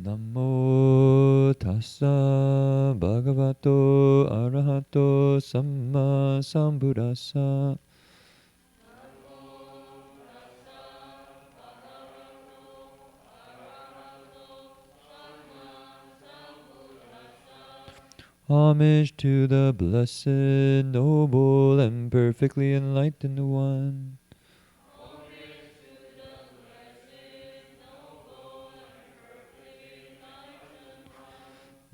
Namo tassa bhagavato arahato samma sambuddhassa. Homage to the blessed, noble, and perfectly enlightened one.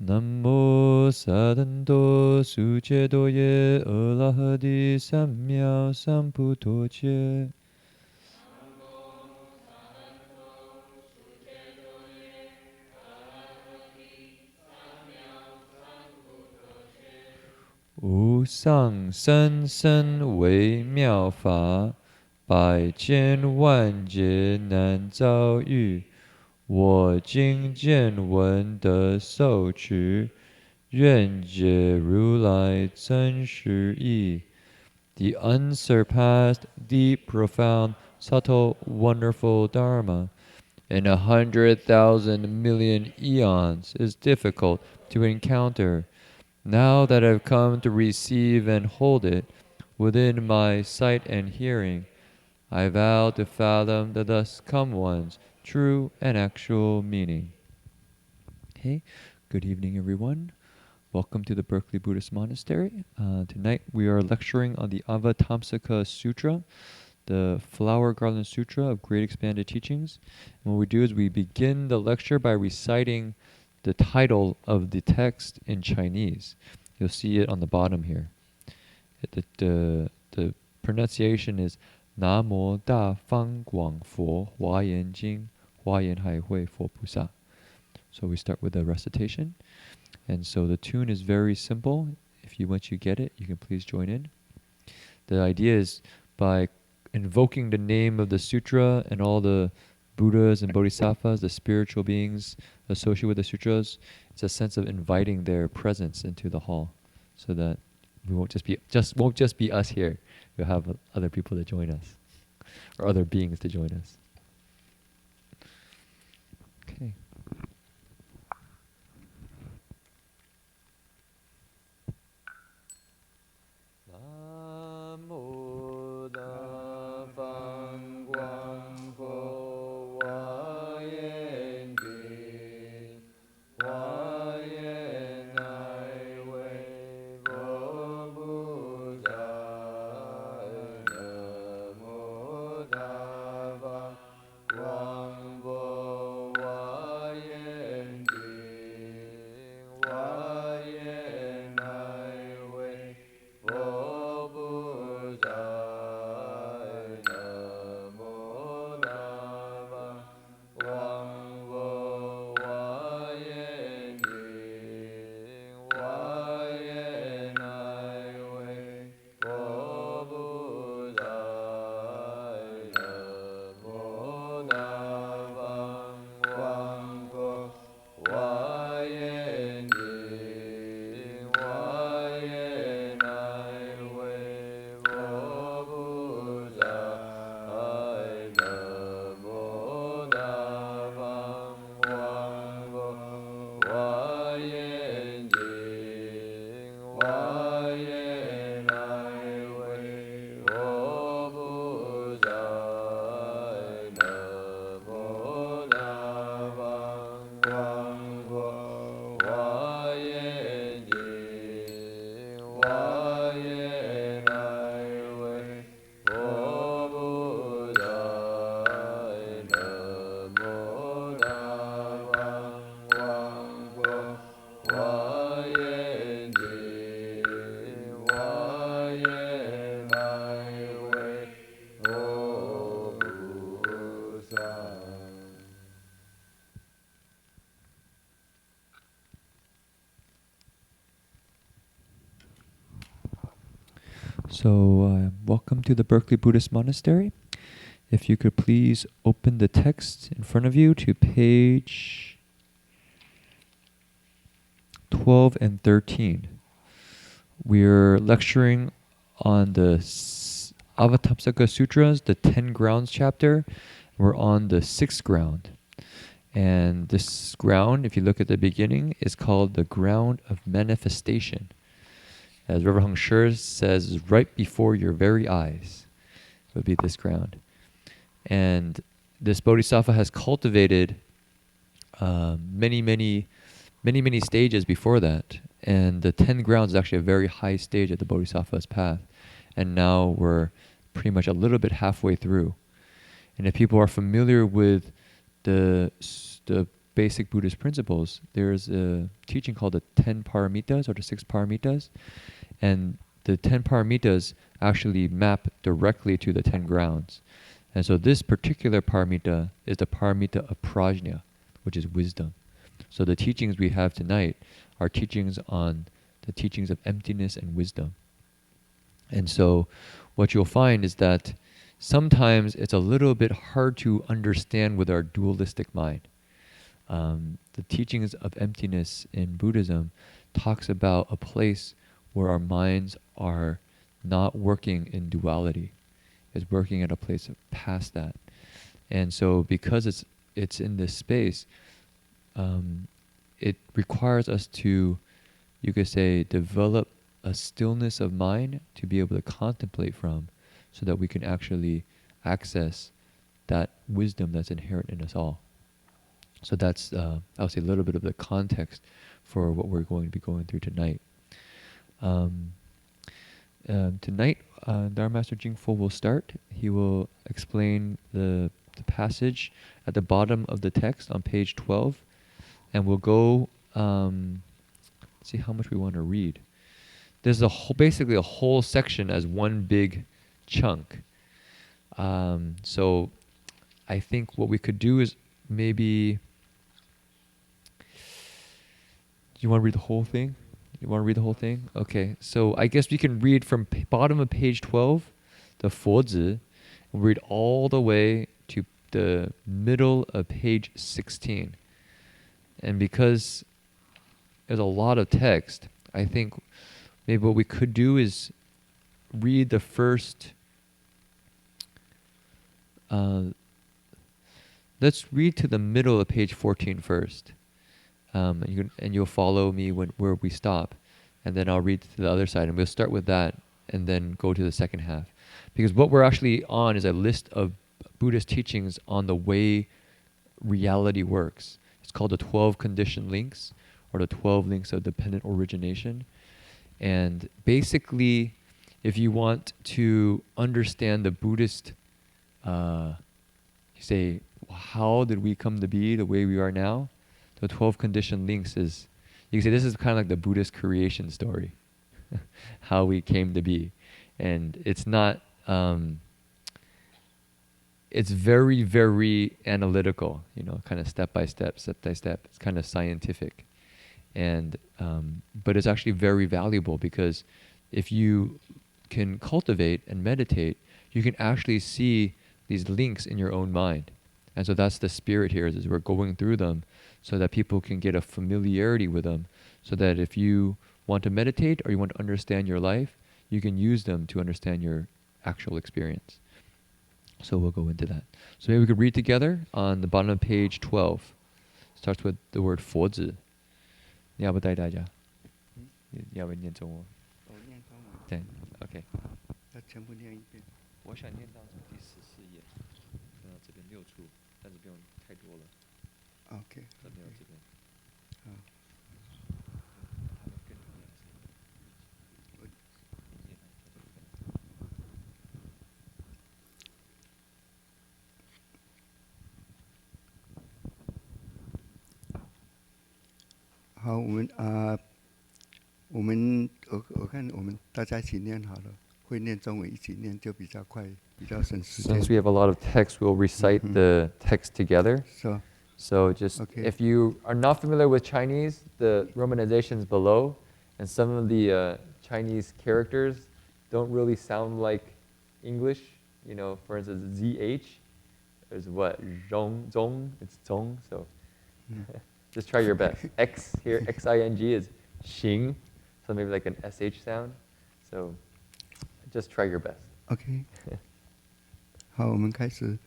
Namo sadanto sucedoye alahadi samya samputoche. Wu sang san san wei miao fa, bai jian wan jie nan zao yu. 我今见闻得受持，愿解如来真实义。The unsurpassed, deep, profound, subtle, wonderful Dharma in 100,000 million eons is difficult to encounter. Now that I've come to receive and hold it within my sight and hearing, I vow to fathom the thus come one's true and actual meaning. Hey, good evening, everyone. Welcome to the Berkeley Buddhist Monastery. Tonight we are lecturing on the Avatamsaka Sutra, the Flower Garland Sutra of Great Expanded Teachings. And what we do is we begin the lecture by reciting the title of the text in Chinese. You'll see it on the bottom here. The pronunciation is 南无大方广佛华严经华严海会佛菩萨. So we start with the recitation. And so the tune is very simple. Once you get it, you can please join in. The idea is by invoking the name of the sutra and all the Buddhas and Bodhisattvas, the spiritual beings associated with the sutras, it's a sense of inviting their presence into the hall, so that we won't just be us here. We'll have other people to join us, or other beings to join us. Okay. So, welcome to the Berkeley Buddhist Monastery. If you could please open the text in front of you to page 12 and 13. We're lecturing on the Avatamsaka Sutras, the 10 grounds chapter. We're on the 6th ground. And this ground, if you look at the beginning, is called the ground of manifestation. As Reverend Heng Sure says, right before your very eyes would be this ground. And this Bodhisattva has cultivated many stages before that. And the 10 grounds is actually a very high stage of the Bodhisattva's path. And now we're pretty much a little bit halfway through. And if people are familiar with the basic Buddhist principles, there's a teaching called the 10 paramitas or the 6 paramitas. And the 10 paramitas actually map directly to the 10 grounds. And so this particular paramita is the paramita of prajna, which is wisdom. So the teachings we have tonight are teachings on the teachings of emptiness and wisdom. And so what you'll find is that sometimes it's a little bit hard to understand with our dualistic mind. The teachings of emptiness in Buddhism talks about a place where our minds are not working in duality. It's working at a place past that. And so because it's in this space, it requires us to, you could say, develop a stillness of mind to be able to contemplate from, so that we can actually access that wisdom that's inherent in us all. So that's, I would say, a little bit of the context for what we're going to be going through tonight. Tonight, Dharma Master Jingfo will start. He will explain the passage at the bottom of the text on page 12, and we'll go see how much we want to read. There's basically a whole section as one big chunk. So I think what we could do is maybe... You want to read the whole thing? You want to read the whole thing? Okay. So I guess we can read from bottom of page 12, the Fozi, and read all the way to the middle of page 16. And because there's a lot of text, I think maybe what we could do is read the first... let's read to the middle of page 14 first. And you'll follow me where we stop, and then I'll read to the other side, and we'll start with that, and then go to the second half. Because what we're actually on is a list of Buddhist teachings on the way reality works. It's called the 12 conditioned links, or the 12 links of dependent origination. And basically, if you want to understand the Buddhist, you say, how did we come to be the way we are now? The 12 conditioned links is, you can say this is kind of like the Buddhist creation story, how we came to be. And it's not, it's very, very analytical, kind of step by step. It's kind of scientific. And, but it's actually very valuable, because if you can cultivate and meditate, you can actually see these links in your own mind. And so that's the spirit here, is we're going through them so that people can get a familiarity with them, so that if you want to meditate or you want to understand your life, you can use them to understand your actual experience. So we'll go into that. So maybe we could read together on the bottom of page 12. Starts with the word 佛子. 你要不带大家? 你要不念中文? 我念中文。对 OK 要全部念一遍。我想念到第14页，然后这边6处，但是不用太多了。 OK。这边有这边。好。好，我看我们大家一起念好了，会念中文一起念就比较快，比较省时间。 Since we have a lot of text, we'll recite the text together. So just, if you are not familiar with Chinese, the romanization is below, and some of the Chinese characters don't really sound like English. For instance, ZH is what? Zhong, Zong, it's Zong, so just try your best. X here, XING is Xing, so maybe like an SH sound. So just try your best. OK 。好，我们开始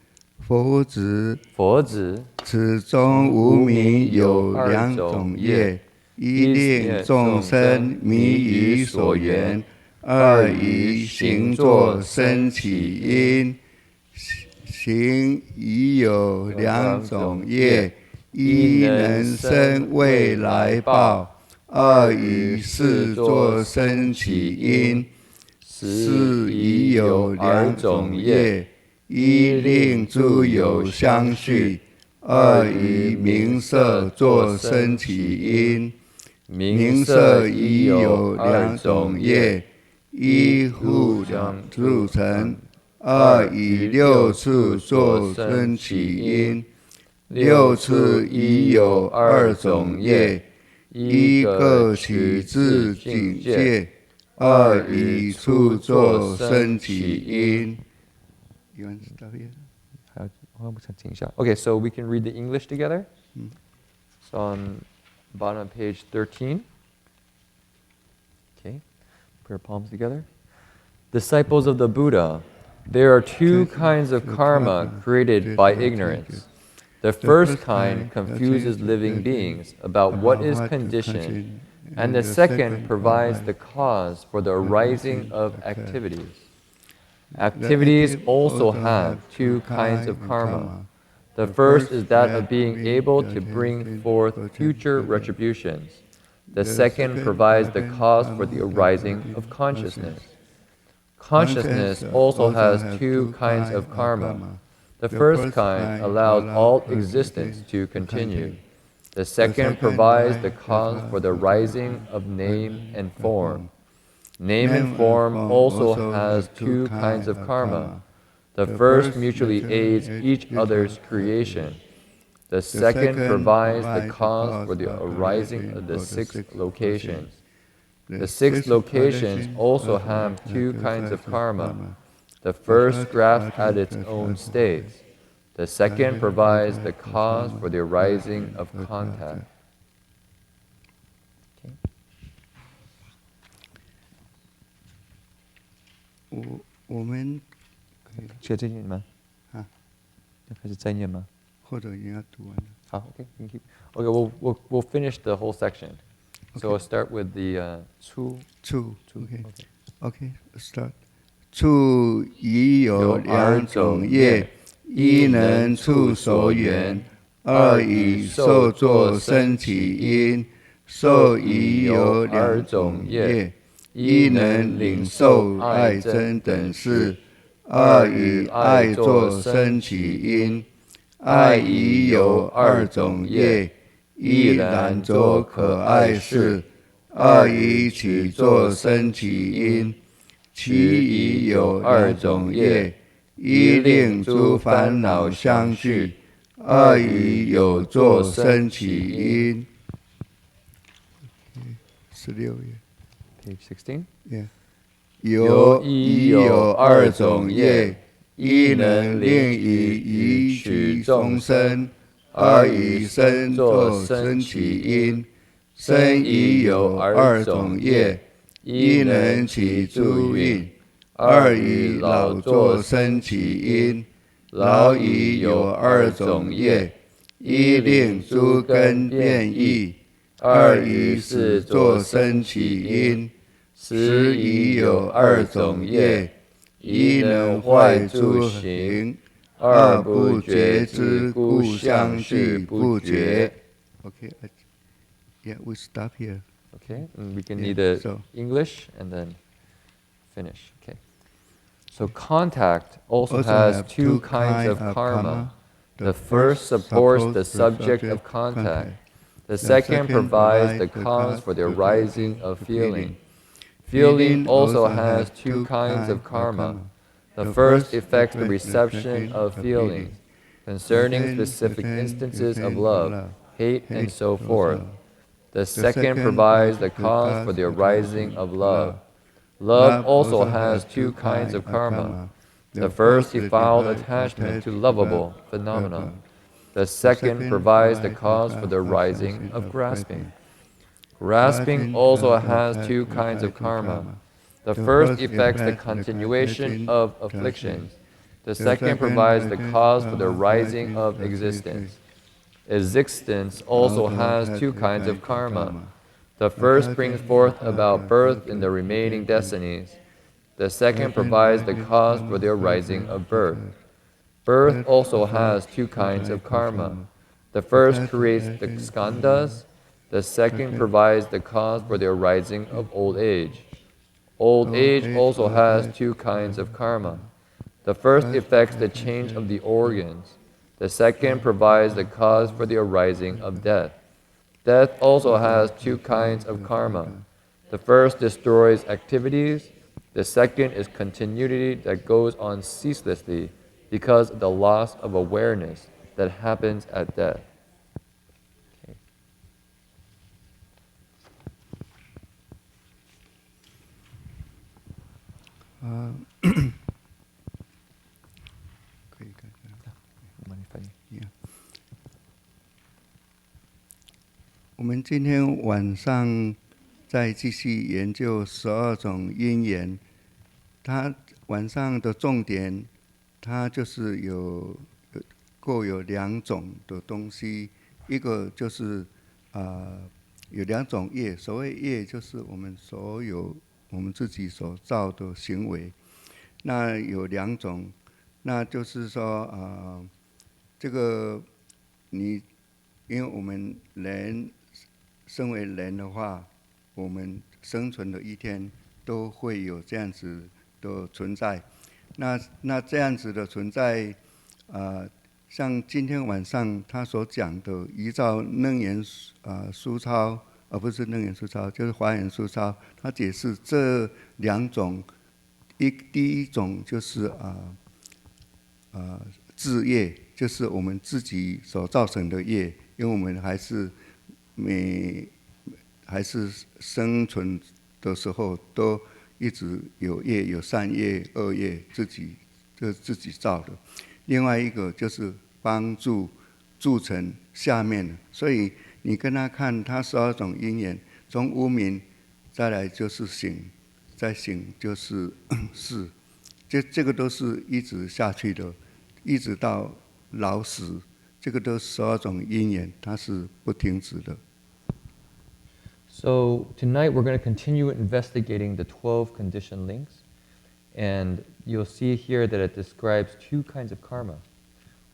佛子，佛子，此中无明有两种业：一令众生迷于所缘，二以行作生起因。行已有两种业：一能生未来报，二以事作生起因。是已有两种业：一令诸有相续，二以名色作生起因。名色已有两种业：一互入成，二以六处作生起因。六处已有二种业：一各取自境界，二以处作生起因。You want to stop here? Okay, so we can read the English together. So on bottom of page 13. Okay, put our palms together. Disciples of the Buddha, there are two kinds of karma created by ignorance. The first kind confuses living beings about what is conditioned, and the second provides the cause for the arising of activities. Activities also have two kinds of karma. The first is that of being able to bring forth future retributions. The second provides the cause for the arising of consciousness. Consciousness also has two kinds of karma. The first kind allows all existence to continue. The second provides the cause for the rising of name and form. Name and form also has two kinds of karma. The first mutually aids each other's creation. The second provides the cause for the arising of the six locations. The six locations also have two kinds of karma. The first grasps at its own states. The second provides the cause for the arising of contact. Okay. 我们学这念吗？要开始再念吗？或者已经要读完了。好 ，OK， you keep. Okay, we'll finish the whole section. So we'll start with the 处。Okay, start. 处已有两种业：一能处所缘，二以受作生起因。受已有两种业：一能领受爱憎等事，二以爱作生起因。爱已有二种业：一染着可爱事，二以起作生起因。其已有二种业：一令诸烦恼相续，二以有作生起因。16页 Page 16. Yeah. 已有二种业：一能令以取众生，二以身作生起因。身已有二种业：一能起诸运，二以老作生起因。老已有二种业：一令诸根变异，二以是作生起因。时已有二种业：一能坏诸行，二不觉之故相续不绝。Okay, yeah, we stop here. Okay, and we can need the English and then finish. Okay. So contact also has two kinds of karma. The first supports the subject of contact. The second provides the cause for the arising of feeling. Feeling also has two kinds of karma. The first affects the reception of feelings concerning specific instances of love, hate, and so forth. The second provides the cause for the arising of love. Love also has two kinds of karma. The first defiled attachment to lovable phenomena. The second provides the cause for the arising of grasping. Grasping also has two kinds of karma. The first affects the continuation of afflictions. The second provides the cause for the rising of existence. Existence also has two kinds of karma. The first brings forth about birth in the remaining destinies. The second provides the cause for the arising of birth. Birth also has two kinds of karma. The first creates the skandhas. The second provides the cause for the arising of old age. Old age also has two kinds of karma. The first effects the change of the organs. The second provides the cause for the arising of death. Death also has two kinds of karma. The first destroys activities. The second is continuity that goes on ceaselessly because of the loss of awareness that happens at death. Okay. 可以看看。我们今天晚上再继续研究12种因缘。它晚上的重点，它就是各有2种的东西。一个就是有2种业，所谓业就是我们自己所造的行为。那有2种，那就是说这个因为我们人身为人的话，我们生存的一天都会有这样子的存在。那这样子的存在，像今天晚上他所讲的，依照楞严书抄，而不是楞严书抄，就是华严书抄，他解释这2种，第一种就是自业，就是我们自己所造成的业，因为我们还是生存的时候都一直有业，有善业、恶业，自己造的。另外一个就是帮助铸成下面的，所以你跟他看他12种因缘，从无明再来就是醒，再醒就是事，这个都是一直下去的，一直到老死，这个都12种因缘，它是不停止的。So tonight we're going to continue investigating the 12 conditioned links, and you'll see here that it describes two kinds of karma.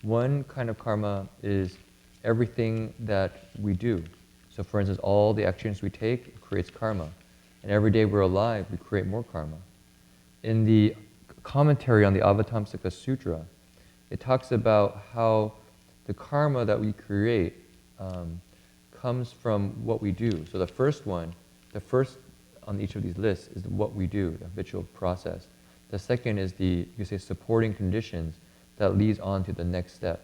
One kind of karma is everything that we do. So for instance, all the actions we take creates karma, and every day we're alive, we create more karma. In the commentary on the Avatamsaka Sutra, it talks about how the karma that we create comes from what we do. So the first on each of these lists is what we do, the habitual process. The second is you say, supporting conditions that leads on to the next step.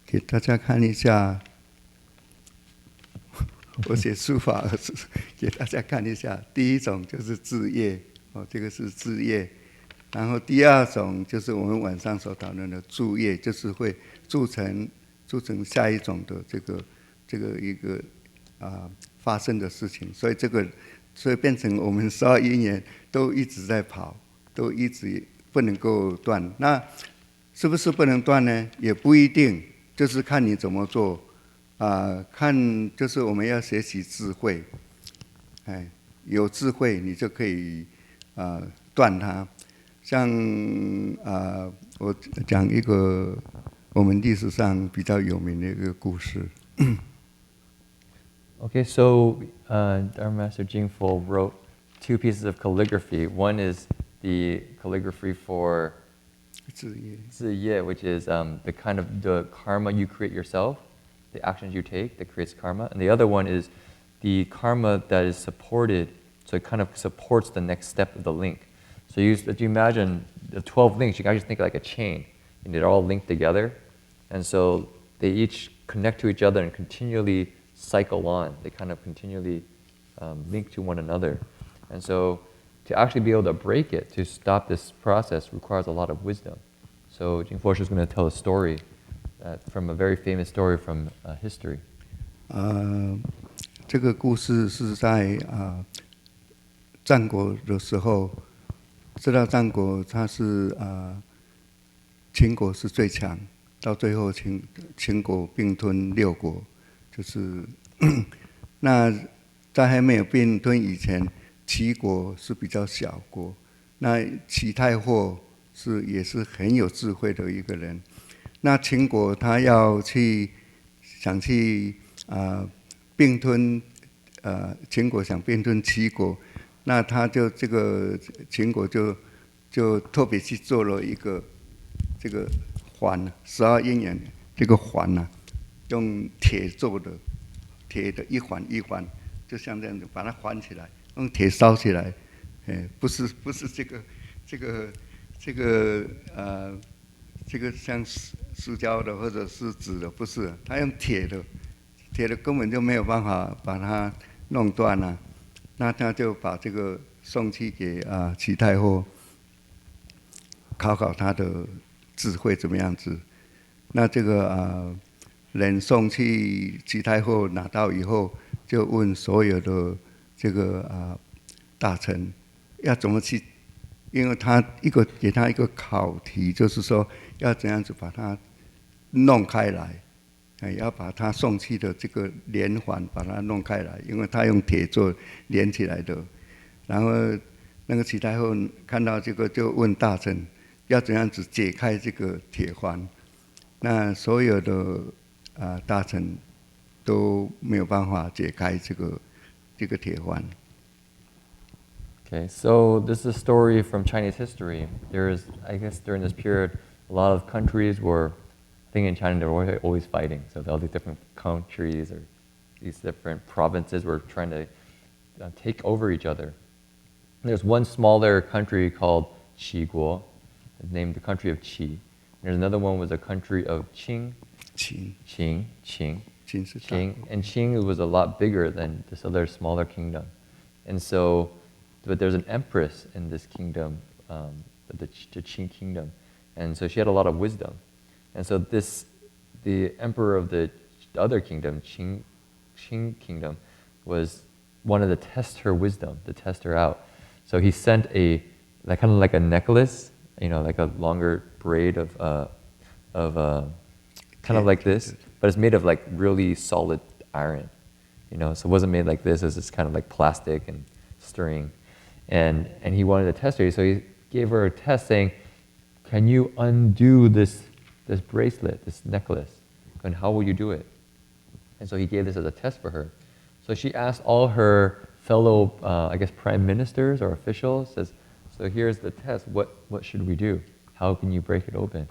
给大家看一下，我写书法给大家看一下。第一种就是自业，这个是自业。然后第2种就是我们晚上所讨论的助业，就是会铸成下一种的这个一个发生的事情，所以变成我们12因缘都一直在跑，都一直不能够断。那是不是不能断呢？也不一定，就是看你怎么做看就是我们要学习智慧，有智慧你就可以断它。像我讲一个我们历史上比较有名的一个故事。Okay, so our master Jingfo wrote 2 pieces of calligraphy. One is the calligraphy for 自业, which is the kind of the karma you create yourself, the actions you take that creates karma. And the other one is the karma that is supported, so it kind of supports the next step of the link. So if you imagine the 12 links, you can just think like a chain, and they're all linked together. And so they each connect to each other and continually cycle on. They kind of continually link to one another. And so to actually be able to break it, to stop this process, requires a lot of wisdom. So Jingfo is going to tell a story from a very famous story from history. 这个故事是在战国的时候，知道战国它是秦国是最强，到最后秦国并吞6国，就是那在还没有并吞以前，齐国是比较小国。那齐太后也是很有智慧的一个人。那秦国他想去并吞秦国想并吞齐国，那他就这个秦国就特别去做了一个这个环，12阴阳这个环用铁做的，铁的一环一环，就像这样子把它环起来，用铁烧起来。不是这个像塑胶的或者是纸的，不是，他用铁的根本就没有办法把它弄断了。那他就把这个送去给齐太后，考他的智慧怎么样子。那这个人送去齐太后拿到以后，就问所有的这个大臣要怎么去，因为他给他一个考题，就是说要怎样子把它弄开来，要把它送去的这个连环把它弄开来，因为他用铁做连起来的。然后那个齐太后看到这个，就问大臣要怎样子解开这个铁环。那所有的大臣都没有办法解开这个铁环。Okay, so this is a story from Chinese history. I guess during this period, a lot of countries were, I think in China, they were always fighting. So all these different countries or these different provinces were trying to take over each other. There's one smaller country called Qiguo, named the country of Qi. There's another one was a country of Qing. Qing. And Qing was a lot bigger than this other smaller kingdom. And so, but there's an empress in this kingdom, the Qing kingdom. And so she had a lot of wisdom. And so the emperor of the other kingdom, Qing kingdom, wanted to test her wisdom, to test her out. So he sent kind of like a necklace, like a longer braid of kind of like this, but it's made of like really solid iron, so it wasn't made like this. It was just kind of like plastic and string, and he wanted to test her. So he gave her a test saying, "Can you undo this bracelet, this necklace, and how will you do it?" And so he gave this as a test for her. So she asked all her fellow, I guess, prime ministers or officials, says, "So here's the test. What should we do? How can you break it open?"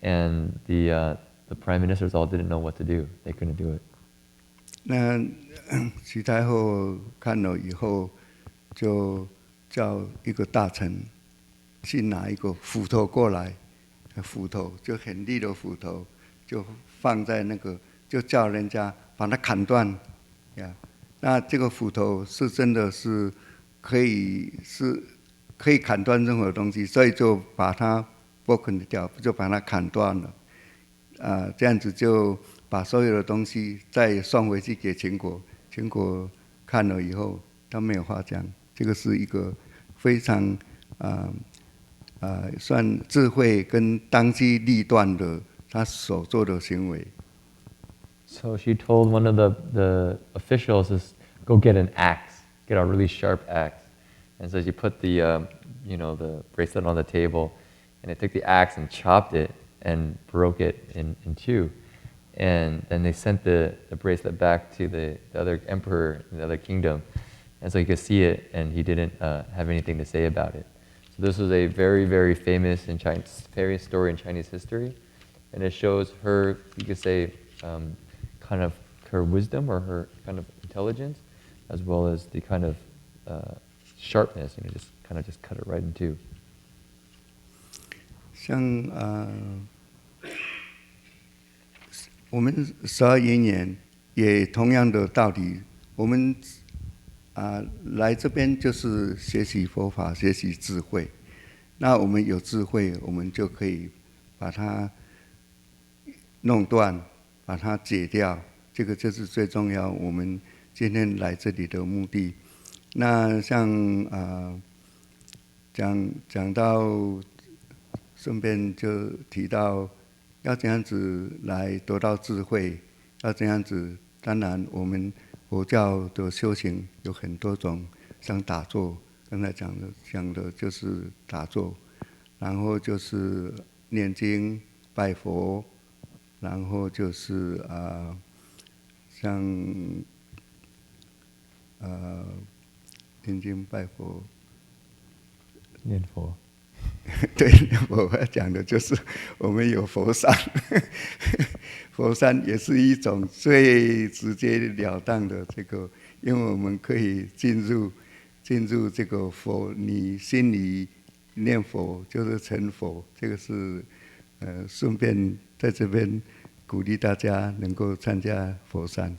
And the prime ministers all didn't know what to do. They couldn't do it. 那齐太后看了以后，就叫一个大臣去拿一个斧头过来，斧头就很利的斧头，就放在就叫人家把它砍断呀。那这个斧头是真的是可以砍断任何东西，所以就把它broken掉，就把它砍断了。这样子就把所有的东西再送回去给秦国。秦国看了以后，他没有话讲。这个是一个非常算智慧跟当机立断的他所做的行为。So she told one of the officials to go get an axe, get a really sharp axe. And so she put the bracelet on the table, and they took the axe and chopped it and broke it in two. And then they sent the bracelet back to the other emperor in the other kingdom. And so he could see it, and he didn't have anything to say about it. So this was a very, very famous story in Chinese history. And it shows her, you could say, kind of her wisdom or her kind of intelligence, as well as the kind of sharpness, just kind of cut it right in two. 像我们12因缘也同样的道理，我们来这边就是学习佛法，学习智慧。那我们有智慧，我们就可以把它弄断，把它解掉，这个就是最重要。我们今天来这里的目的。那像讲到，顺便就提到要怎样子来得到智慧，要怎样子。当然，我们佛教的修行有很多种，像打坐，刚才讲的就是打坐，然后就是念经拜佛，然后就是像念经拜佛。念佛。对，我要讲的就是我们有佛山，佛山也是一种最直截了当的这个，因为我们可以进入这个佛，你心里念佛就是成佛，这个是顺便在这边鼓励大家能够参加佛山。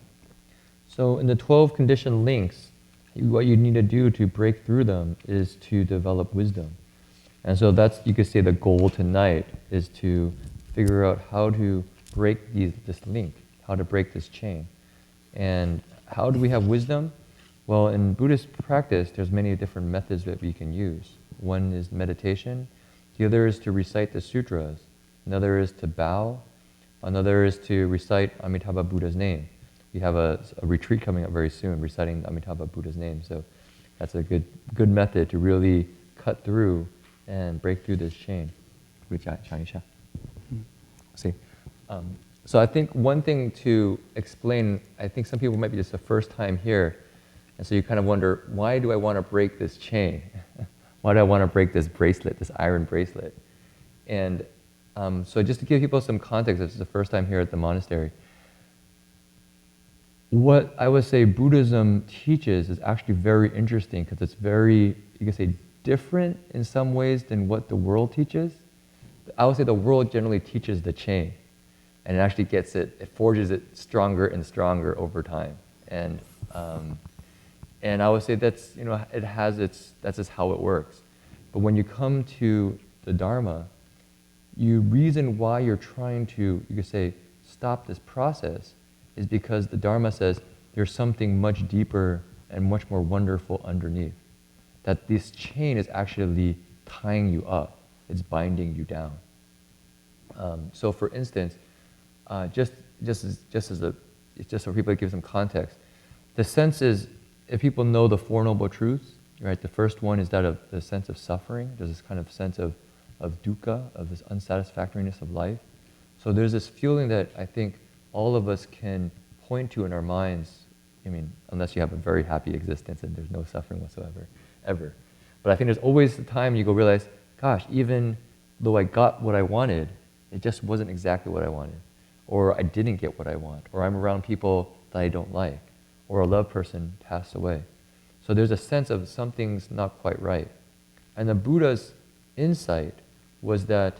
So in the 12 conditioned links, what you need to do to break through them is to develop wisdom. And so that's, you could say, the goal tonight is to figure out how to break this link, how to break this chain. And how do we have wisdom? Well, in Buddhist practice, there's many different methods that we can use. One is meditation. The other is to recite the sutras. Another is to bow. Another is to recite Amitabha Buddha's name. We have a retreat coming up very soon, reciting Amitabha Buddha's name. So that's a good method to really cut through and break through this chain. See. So I think one thing to explain, I think some people might be just the first time here, and so you kind of wonder, why do I want to break this chain? Why do I want to break this bracelet, this iron bracelet? And so just to give people some context, this is the first time here at the monastery, what I would say Buddhism teaches is actually very interesting because it's very, you could say, different in some ways than what the world teaches. I would say the world generally teaches the chain, and it actually gets it forges it stronger and stronger over time. And I would say that's, that's just how it works. But when you come to the Dharma, you reason why you're trying to, you could say, stop this process is because the Dharma says there's something much deeper and much more wonderful underneath. That this chain is actually tying you up. It's binding you down. So for instance, just for people to give some context, the sense is, if people know the Four Noble Truths, right? The first one is that of the sense of suffering. There's this kind of sense of dukkha, of this unsatisfactoriness of life. So there's this feeling that I think all of us can point to in our minds. I mean, unless you have a very happy existence and there's no suffering whatsoever, ever. But I think there's always the time you go realize, gosh, even though I got what I wanted, it just wasn't exactly what I wanted. Or I didn't get what I want. Or I'm around people that I don't like. Or a loved person passed away. So there's a sense of something's not quite right. And the Buddha's insight was that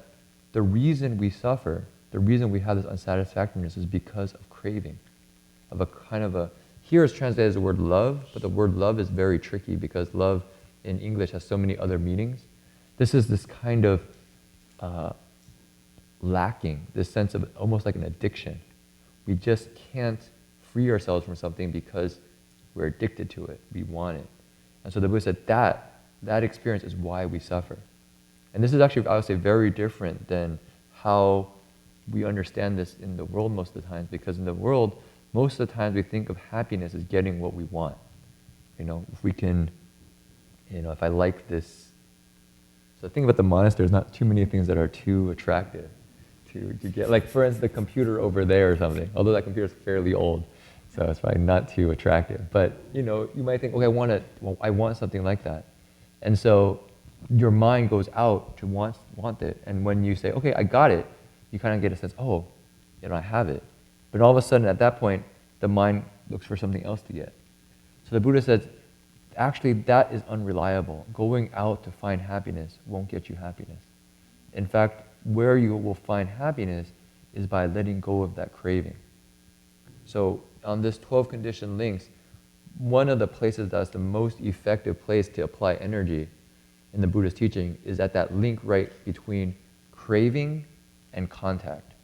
the reason we suffer, the reason we have this unsatisfactoriness is because of craving. Of a kind of a, here it's translated as the word love, but the word love is very tricky because love in English has so many other meanings. This is this kind of lacking, this sense of almost like an addiction. We just can't free ourselves from something because we're addicted to it, we want it. And so the Buddha said that experience is why we suffer. And this is actually, I would say, very different than how we understand this in the world most of the times, because in the world, most of the times we think of happiness as getting what we want. If we can, if I like this. So the thing about the monastery, there's not too many things that are too attractive to get. Like, for instance, the computer over there or something, although that computer is fairly old, so it's probably not too attractive. But, you might think, okay, I want something like that. And so your mind goes out to want it. And when you say, okay, I got it, you kind of get a sense, oh, I have it. But all of a sudden, at that point, the mind looks for something else to get. So the Buddha says, actually, that is unreliable. Going out to find happiness won't get you happiness. In fact, where you will find happiness is by letting go of that craving. So on this 12 conditioned links, one of the places that's the most effective place to apply energy in the Buddhist teaching is at that link right between craving and contact.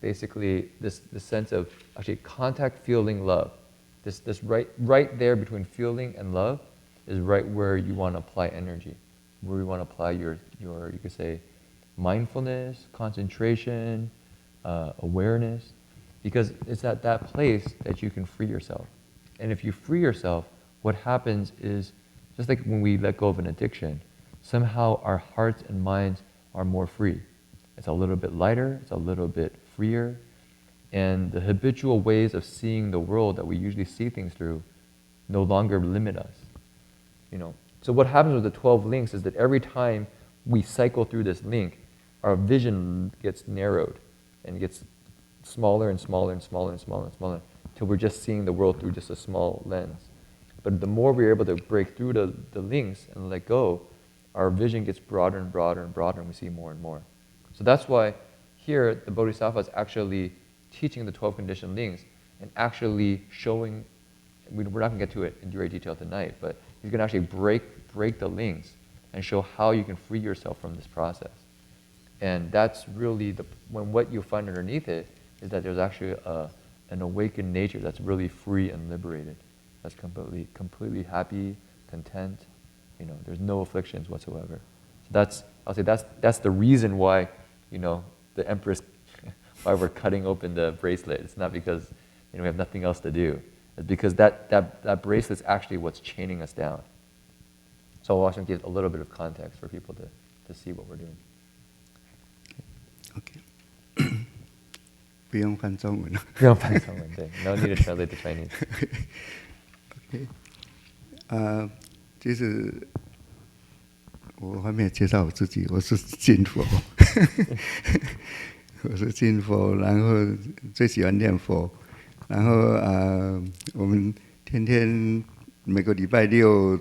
Basically, this sense of actually contact, feeling, love. This right there between feeling and love, is right where you want to apply energy, where you want to apply your you could say, mindfulness, concentration, awareness, because it's at that place that you can free yourself. And if you free yourself, what happens is, just like when we let go of an addiction, somehow our hearts and minds are more free. It's a little bit lighter, it's a little bit freer, and the habitual ways of seeing the world that we usually see things through no longer limit us. So what happens with the 12 links is that every time we cycle through this link, our vision gets narrowed and gets smaller and smaller and smaller and smaller and smaller, till we're just seeing the world through just a small lens. But the more we're able to break through the links and let go, our vision gets broader and broader and broader, and we see more and more. So that's why here the Bodhisattva is actually teaching the 12 conditioned links and actually showing, we're not going to get to it in great detail tonight, but he's going to actually break the links and show how you can free yourself from this process. And that's really when what you'll find underneath it is that there's actually an awakened nature that's really free and liberated, that's completely happy, content. There's no afflictions whatsoever. So I'll say that's the reason why, the Empress, why we're cutting open the bracelet. It's not because we have nothing else to do. It's because that bracelet's actually what's chaining us down. So I'll also give a little bit of context for people to see what we're doing. Okay. 不用翻中文了。不用翻中文，对 ，no need to translate to Chinese. OK， 其实我还没有介绍我自己，我是金佛，我是金佛，然后最喜欢念佛，然后我们天天每个礼拜六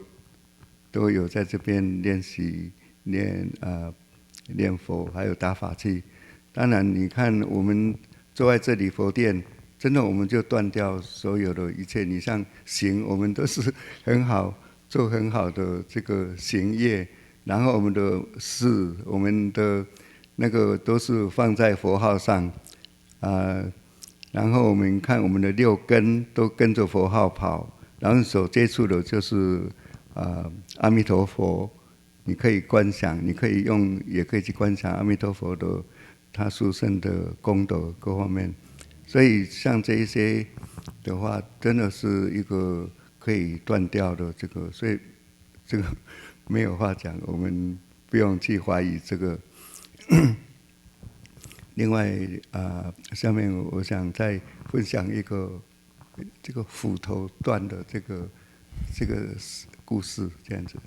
都有在这边练习念佛，还有打法器。当然，你看我们坐在这里佛殿，真的我们就断掉所有的一切。你像行，我们都是很好做很好的这个行业，然后我们的事，我们的那个都是放在佛号上然后我们看我们的六根都跟着佛号跑，然后所接触的就是阿弥陀佛。你可以观想，你可以也可以去观想阿弥陀佛的他殊胜的功德各方面。所以像这一些的话，真的是一个可以断掉的这个，所以这个没有话讲，我们不用去怀疑这个。另外下面我想再分享一个这个斧头断的这个故事，这样子。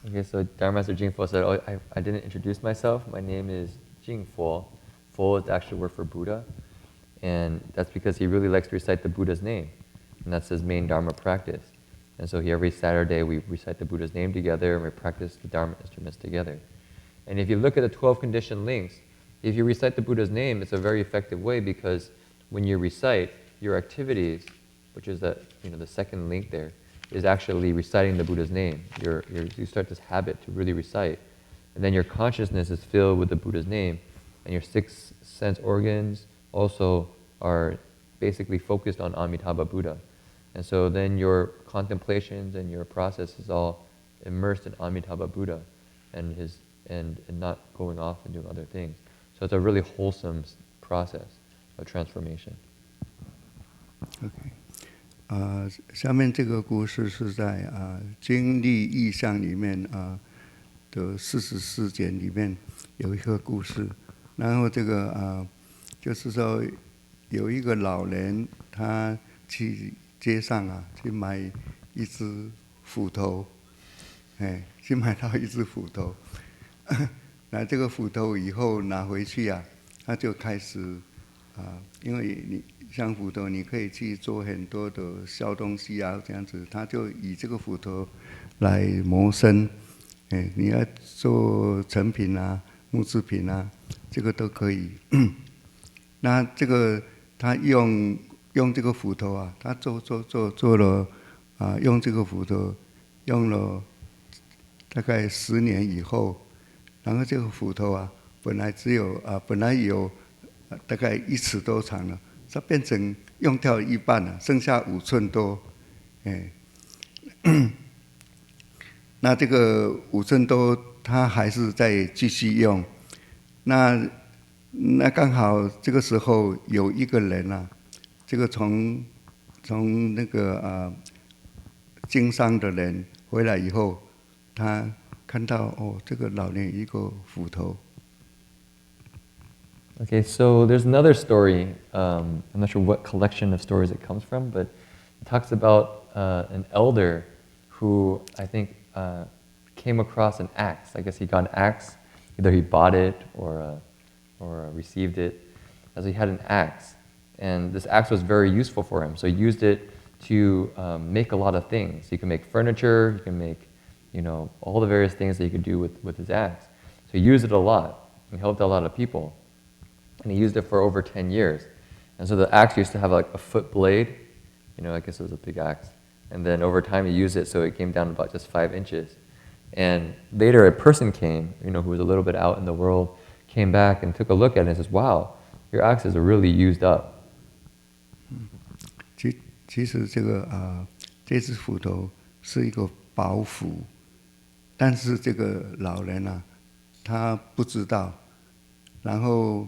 Okay, so Dharma Master Jingfo said, I didn't introduce myself. My name is Jingfo. Fo is the actual word for Buddha. And that's because he really likes to recite the Buddha's name. And that's his main Dharma practice. And so every Saturday we recite the Buddha's name together and we practice the Dharma instruments together. And if you look at the 12 conditioned links, if you recite the Buddha's name, it's a very effective way because when you recite, your activities, which is the second link there, is actually reciting the Buddha's name. You start this habit to really recite. And then your consciousness is filled with the Buddha's name. And your 6 sense organs also are basically focused on Amitabha Buddha. And so then your contemplations and your process is all immersed in Amitabha Buddha and not going off and doing other things. So it's a really wholesome process of transformation. Okay. 下面这个故事是在经历意象里面的44简里面有一个故事，然后这个就是说有一个老人他去街上去买一只斧头，去买到一只斧头，拿这个斧头以后拿回去他就开始因为你像斧头你可以去做很多的小东西这样子，他就以这个斧头来谋生，你要做成品木制品这个都可以。那这个他用这个斧头他做了用这个斧头用了大概10年以后，然后这个斧头本来有大概1尺多长了，它变成用掉一半了，剩下5寸多。那这个5寸多他还是在继续用。那刚好这个时候有一个人啊，这个从那个经商的人回来以后，他看到这个老年一个斧头。Okay, so there's another story. I'm not sure what collection of stories it comes from, but it talks about an elder who I think came across an axe. I guess he got an axe, either he bought it or received it. As he had an axe, and this axe was very useful for him. So he used it to make a lot of things. He can make furniture. He can make, all the various things that he could do with his axe. So he used it a lot. He helped a lot of people. And he used it for over 10 years. And so the axe used to have like a foot blade. I guess it was a big axe. And then over time he used it so it came down about just 5 inches. And later a person came, who was a little bit out in the world, came back and took a look at it and says, wow, your axes are really used up. 其实这只斧头是一个宝斧，但是这个老人啊，他不知道，然后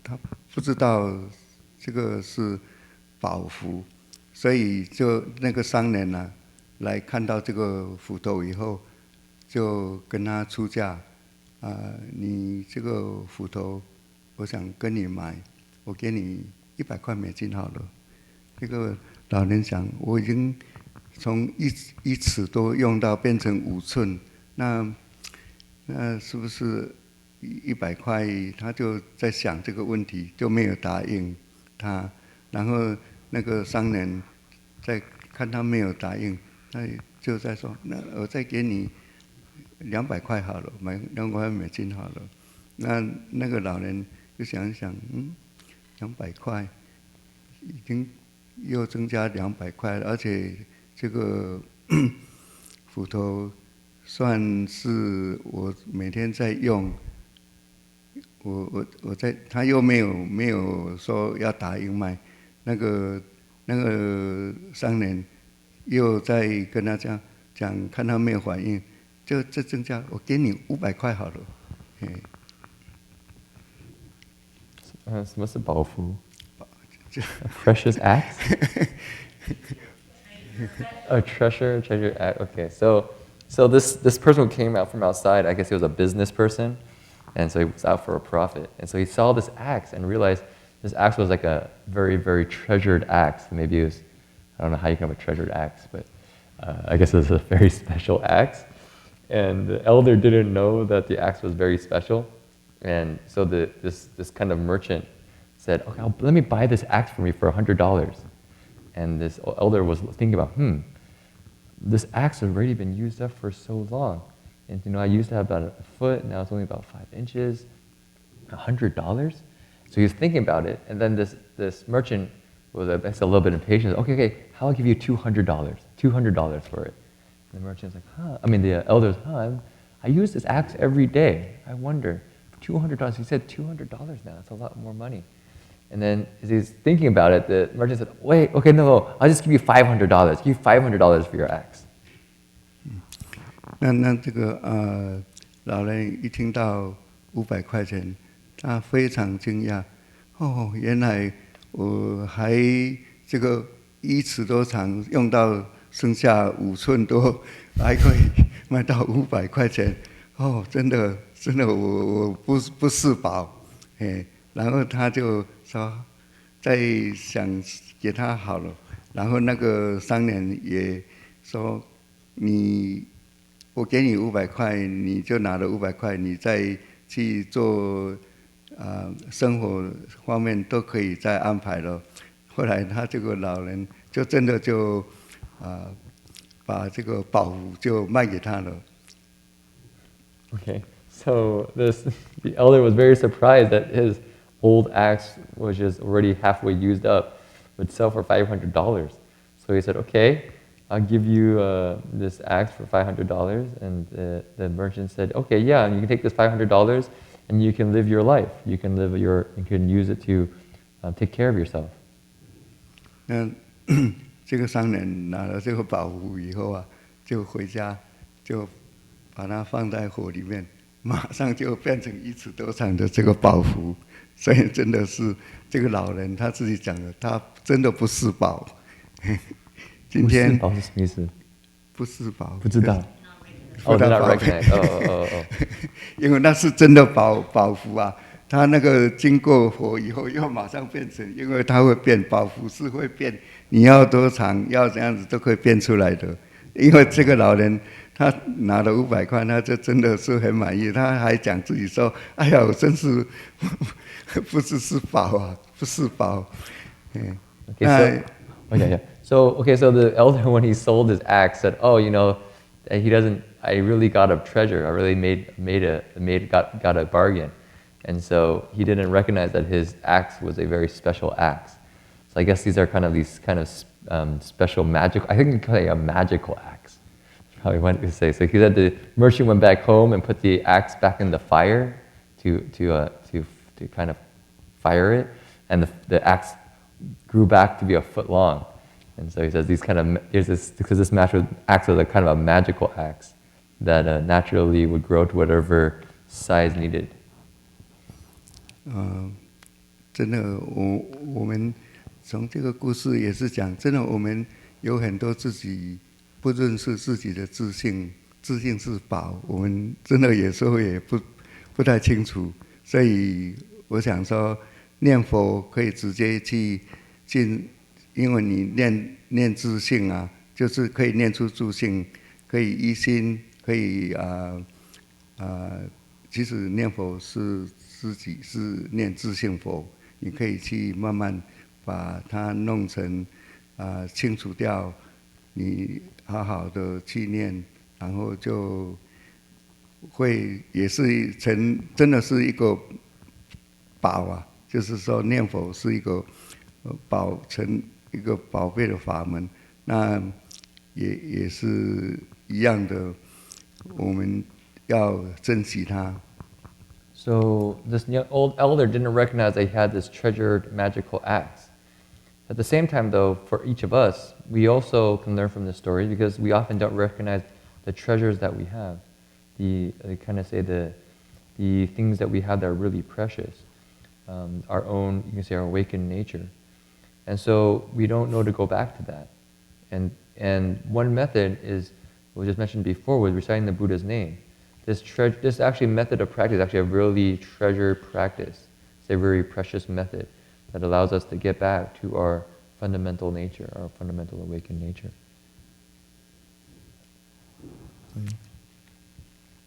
他不知道这个是宝斧，所以就那个商人啊，来看到这个斧头以后，就跟他出价，你这个斧头，我想跟你买，我给你$100好了。这个老人想，我已经从一尺多用到变成5寸，那是不是$100？他就在想这个问题，就没有答应他。然后那个商人在看他没有答应，他就在说，那我再给你$200好了，买$200好了。那个老人就想一想，$200已经又增加$200，而且这个斧头算是我每天在用，我在他又没有说要答应卖，那个商人又在跟他讲，看他没有反应，就再增加，我给你$500好了。什么是宝斧？ A precious axe? A treasure axe. Okay, so this person who came out from outside, I guess he was a business person, and so he was out for a profit. And so he saw this axe and realized this axe was like a very, very treasured axe. Maybe it was, I don't know how you can have a treasured axe, but I guess it was a very special axe. And the elder didn't know that the axe was very special. And so this kind of merchant said, okay, let me buy this axe for me for $100. And this elder was thinking about, this axe has already been used up for so long. And I used to have about a foot, now it's only about 5 inches. $100? So he was thinking about it, and then this merchant was a little bit impatient. Okay, I'll give you $200 for it. And the merchant's like, the elder's, I use this axe every day. I wonder, $200. He said $200 now. That's a lot more money. And then as he's thinking about it, the merchant said, wait, okay, no, I'll just give you $500. Give you $500 for your axe. 那这个老人一听到$500，他非常惊讶。原来我还这个1尺多长，用到剩下5寸多，还可以卖到$500。真的，我不是宝，然后他就说，再想给他好了。然后那个商人也说，我给你$500，你就拿了$500，你再去做生活方面都可以再安排了。后来他这个老人就真的就把这个宝物就卖给他了。Okay, so the elder was very surprised that his old axe, which is already halfway used up, would sell for $500. So he said, okay, I'll give you this axe for $500. And the merchant said, okay, yeah, you can take this $500 and you can live your life. You can use it to take care of yourself. 那这个商人拿了这个宝物以后啊，就回家就把它放在火里面，马上就变成1尺多长的这个宝符。所以真的是这个老人他自己讲的，他真的不是宝。今天不是宝是什么意思？不是宝，不知道。不知道 recognize。因为那是真的宝符啊。它那个经过火以后，又马上变成，因为它会变，宝符是会变，你要多长，要怎样子都可以变出来的。因为这个老人他拿了500块，他就真的是很满意，他还讲自己说：“哎呀，我真是不是宝啊，不是宝。” So the elder, when he sold his axe, said, "Oh, you know, he doesn't. I really got a treasure. I really got a bargain." And so he didn't recognize that his axe was a very special axe. So I guess these are kind of special magical. I think you could say a magical axe. That's probably what to say. So he said the merchant went back home and put the axe back in the fire to kind of fire it, and the axe grew back to be a foot long. And so he says because this axe was a kind of a magical axe that naturally would grow to whatever size needed. 真的，我们从这个故事也是讲，真的我们有很多自己不认识自己的自信是宝，我们真的有时候也不太清楚，所以我想说，念佛可以直接去进，因为你念自性啊，就是可以念出自性，可以一心，可以其实念佛是自己是念自性佛，你可以去慢慢把它弄成清除掉，你好好的去念，然后就会也是真的是一个宝啊，就是说念佛是一个成一个宝贝的法门，那也是一样的，我们要珍惜它。So this old elder didn't recognize that he had this treasured magical axe. At the same time, though, for each of us, we also can learn from this story because we often don't recognize the treasures that we have, the things that we have that are really precious, our own, you can say, our awakened nature. And so we don't know to go back to that. And one method is, what was just mentioned before, was reciting the Buddha's name. This actually method of practice is actually a really treasured practice. It's a very precious method that allows us to get back to our fundamental nature, our fundamental awakened nature.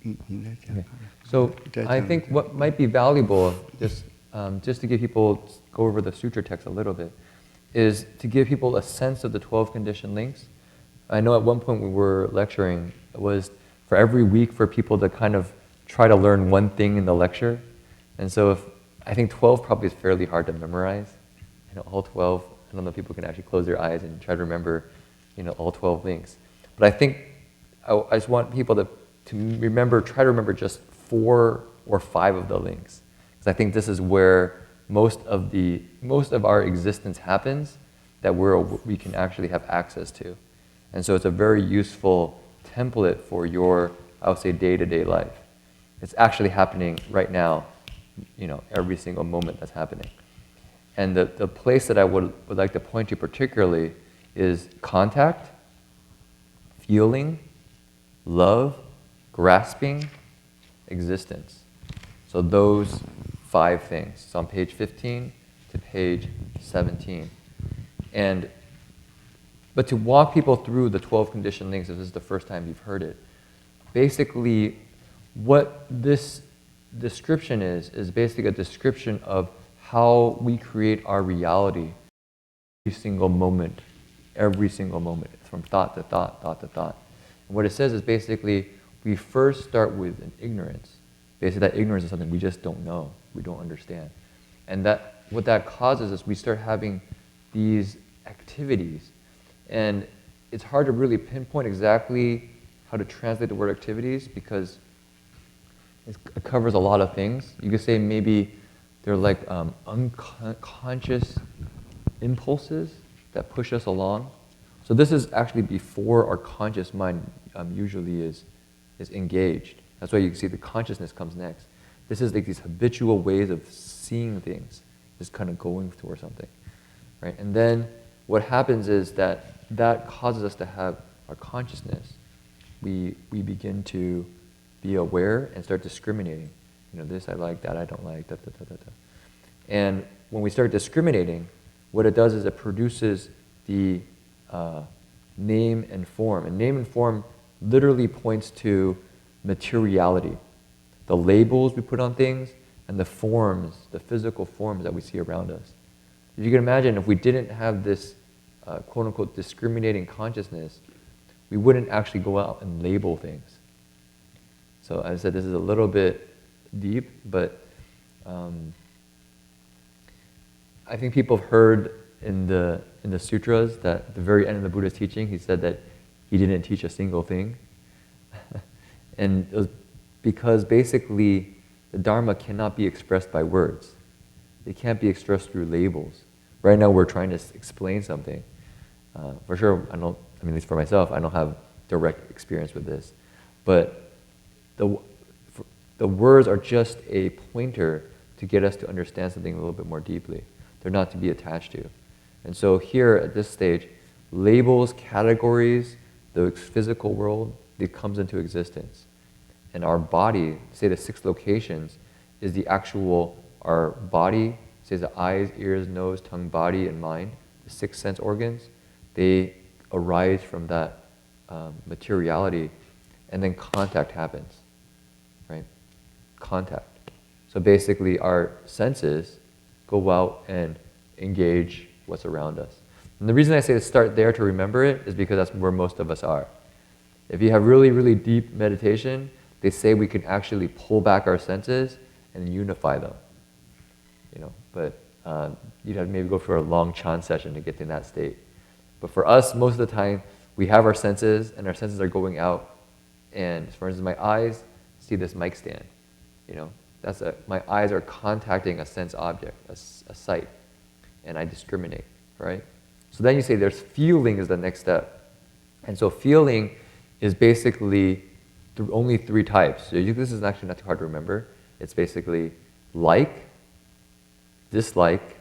Okay. So I think what might be valuable, just to give people, go over the sutra text a little bit, is to give people a sense of the 12 conditioned links. I know at one point we were lecturing, it was for every week for people to kind of try to learn one thing in the lecture. And so I think 12 probably is fairly hard to memorize. All 12, I don't know if people can actually close their eyes and try to remember, all 12 links. But I think I just want people to try to remember just 4 or 5 of the links. Because I think this is where most of our existence happens, that we can actually have access to. And so it's a very useful template for your, I would say, day-to-day life. It's actually happening right now, every single moment that's happening. And the place that I would like to point to particularly is contact, feeling, love, grasping, existence. So those 5 things. It's on page 15 to page 17. But to walk people through the 12 conditioned links, if this is the first time you've heard it, basically what this description is basically a description of how we create our reality every single moment, from thought to thought, thought to thought. And what it says is basically we first start with an ignorance. Basically that ignorance is something we just don't know, we don't understand. And what that causes is we start having these activities. And it's hard to really pinpoint exactly how to translate the word activities because it covers a lot of things. You could say maybe they're like unconscious impulses that push us along. So this is actually before our conscious mind usually is is engaged. That's why you can see the consciousness comes next. This is like these habitual ways of seeing things, just kind of going towards something, right? And then what happens is that causes us to have our consciousness. We begin to be aware and start discriminating. This I like, that I don't like, da, da, da, da, da. And when we start discriminating, what it does is it produces the name and form. And name and form literally points to materiality. The labels we put on things and the forms, the physical forms that we see around us. If you can imagine, if we didn't have this quote-unquote discriminating consciousness, we wouldn't actually go out and label things. So as I said, this is a little bit deep, but I think people have heard in the sutras that at the very end of the Buddha's teaching, he said that he didn't teach a single thing. And it was because basically the Dharma cannot be expressed by words. It can't be expressed through labels. Right now we're trying to explain something. For sure, at least for myself, I don't have direct experience with this. But the words are just a pointer to get us to understand something a little bit more deeply. They're not to be attached to. And so here at this stage, labels, categories, the physical world, it comes into existence. And our body, say the 6 locations, is our body, say the eyes, ears, nose, tongue, body, and mind, the 6 sense organs, they arise from that materiality, and then contact happens, right? Contact. So basically our senses go out and engage what's around us. And the reason I say to start there to remember it is because that's where most of us are. If you have really, really deep meditation, they say we can actually pull back our senses and unify them. But you'd have to maybe go for a long Chan session to get to that state. But for us, most of the time, we have our senses, and our senses are going out. And for instance, my eyes see this mic stand. My eyes are contacting a sense object, a sight, and I discriminate, right? So then you say there's feeling is the next step. And so feeling is basically only 3 types. So this is actually not too hard to remember. It's basically like, dislike,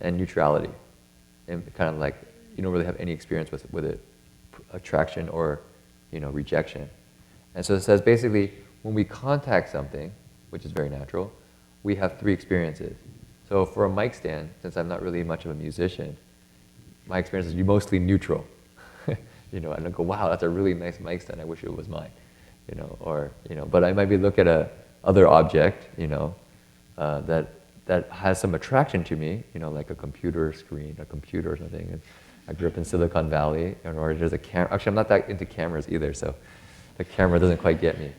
and neutrality. And kind of like you don't really have any experience with it, attraction or rejection. And so it says basically when we contact something, which is very natural, we have 3 experiences. So for a mic stand, since I'm not really much of a musician, my experience is mostly neutral. And I go, wow, that's a really nice mic stand. I wish it was mine. But I might be look at a other object, that has some attraction to me, like a computer screen, a computer or something. And I grew up in Silicon Valley, or there's a camera. Actually, I'm not that into cameras either, so the camera doesn't quite get me.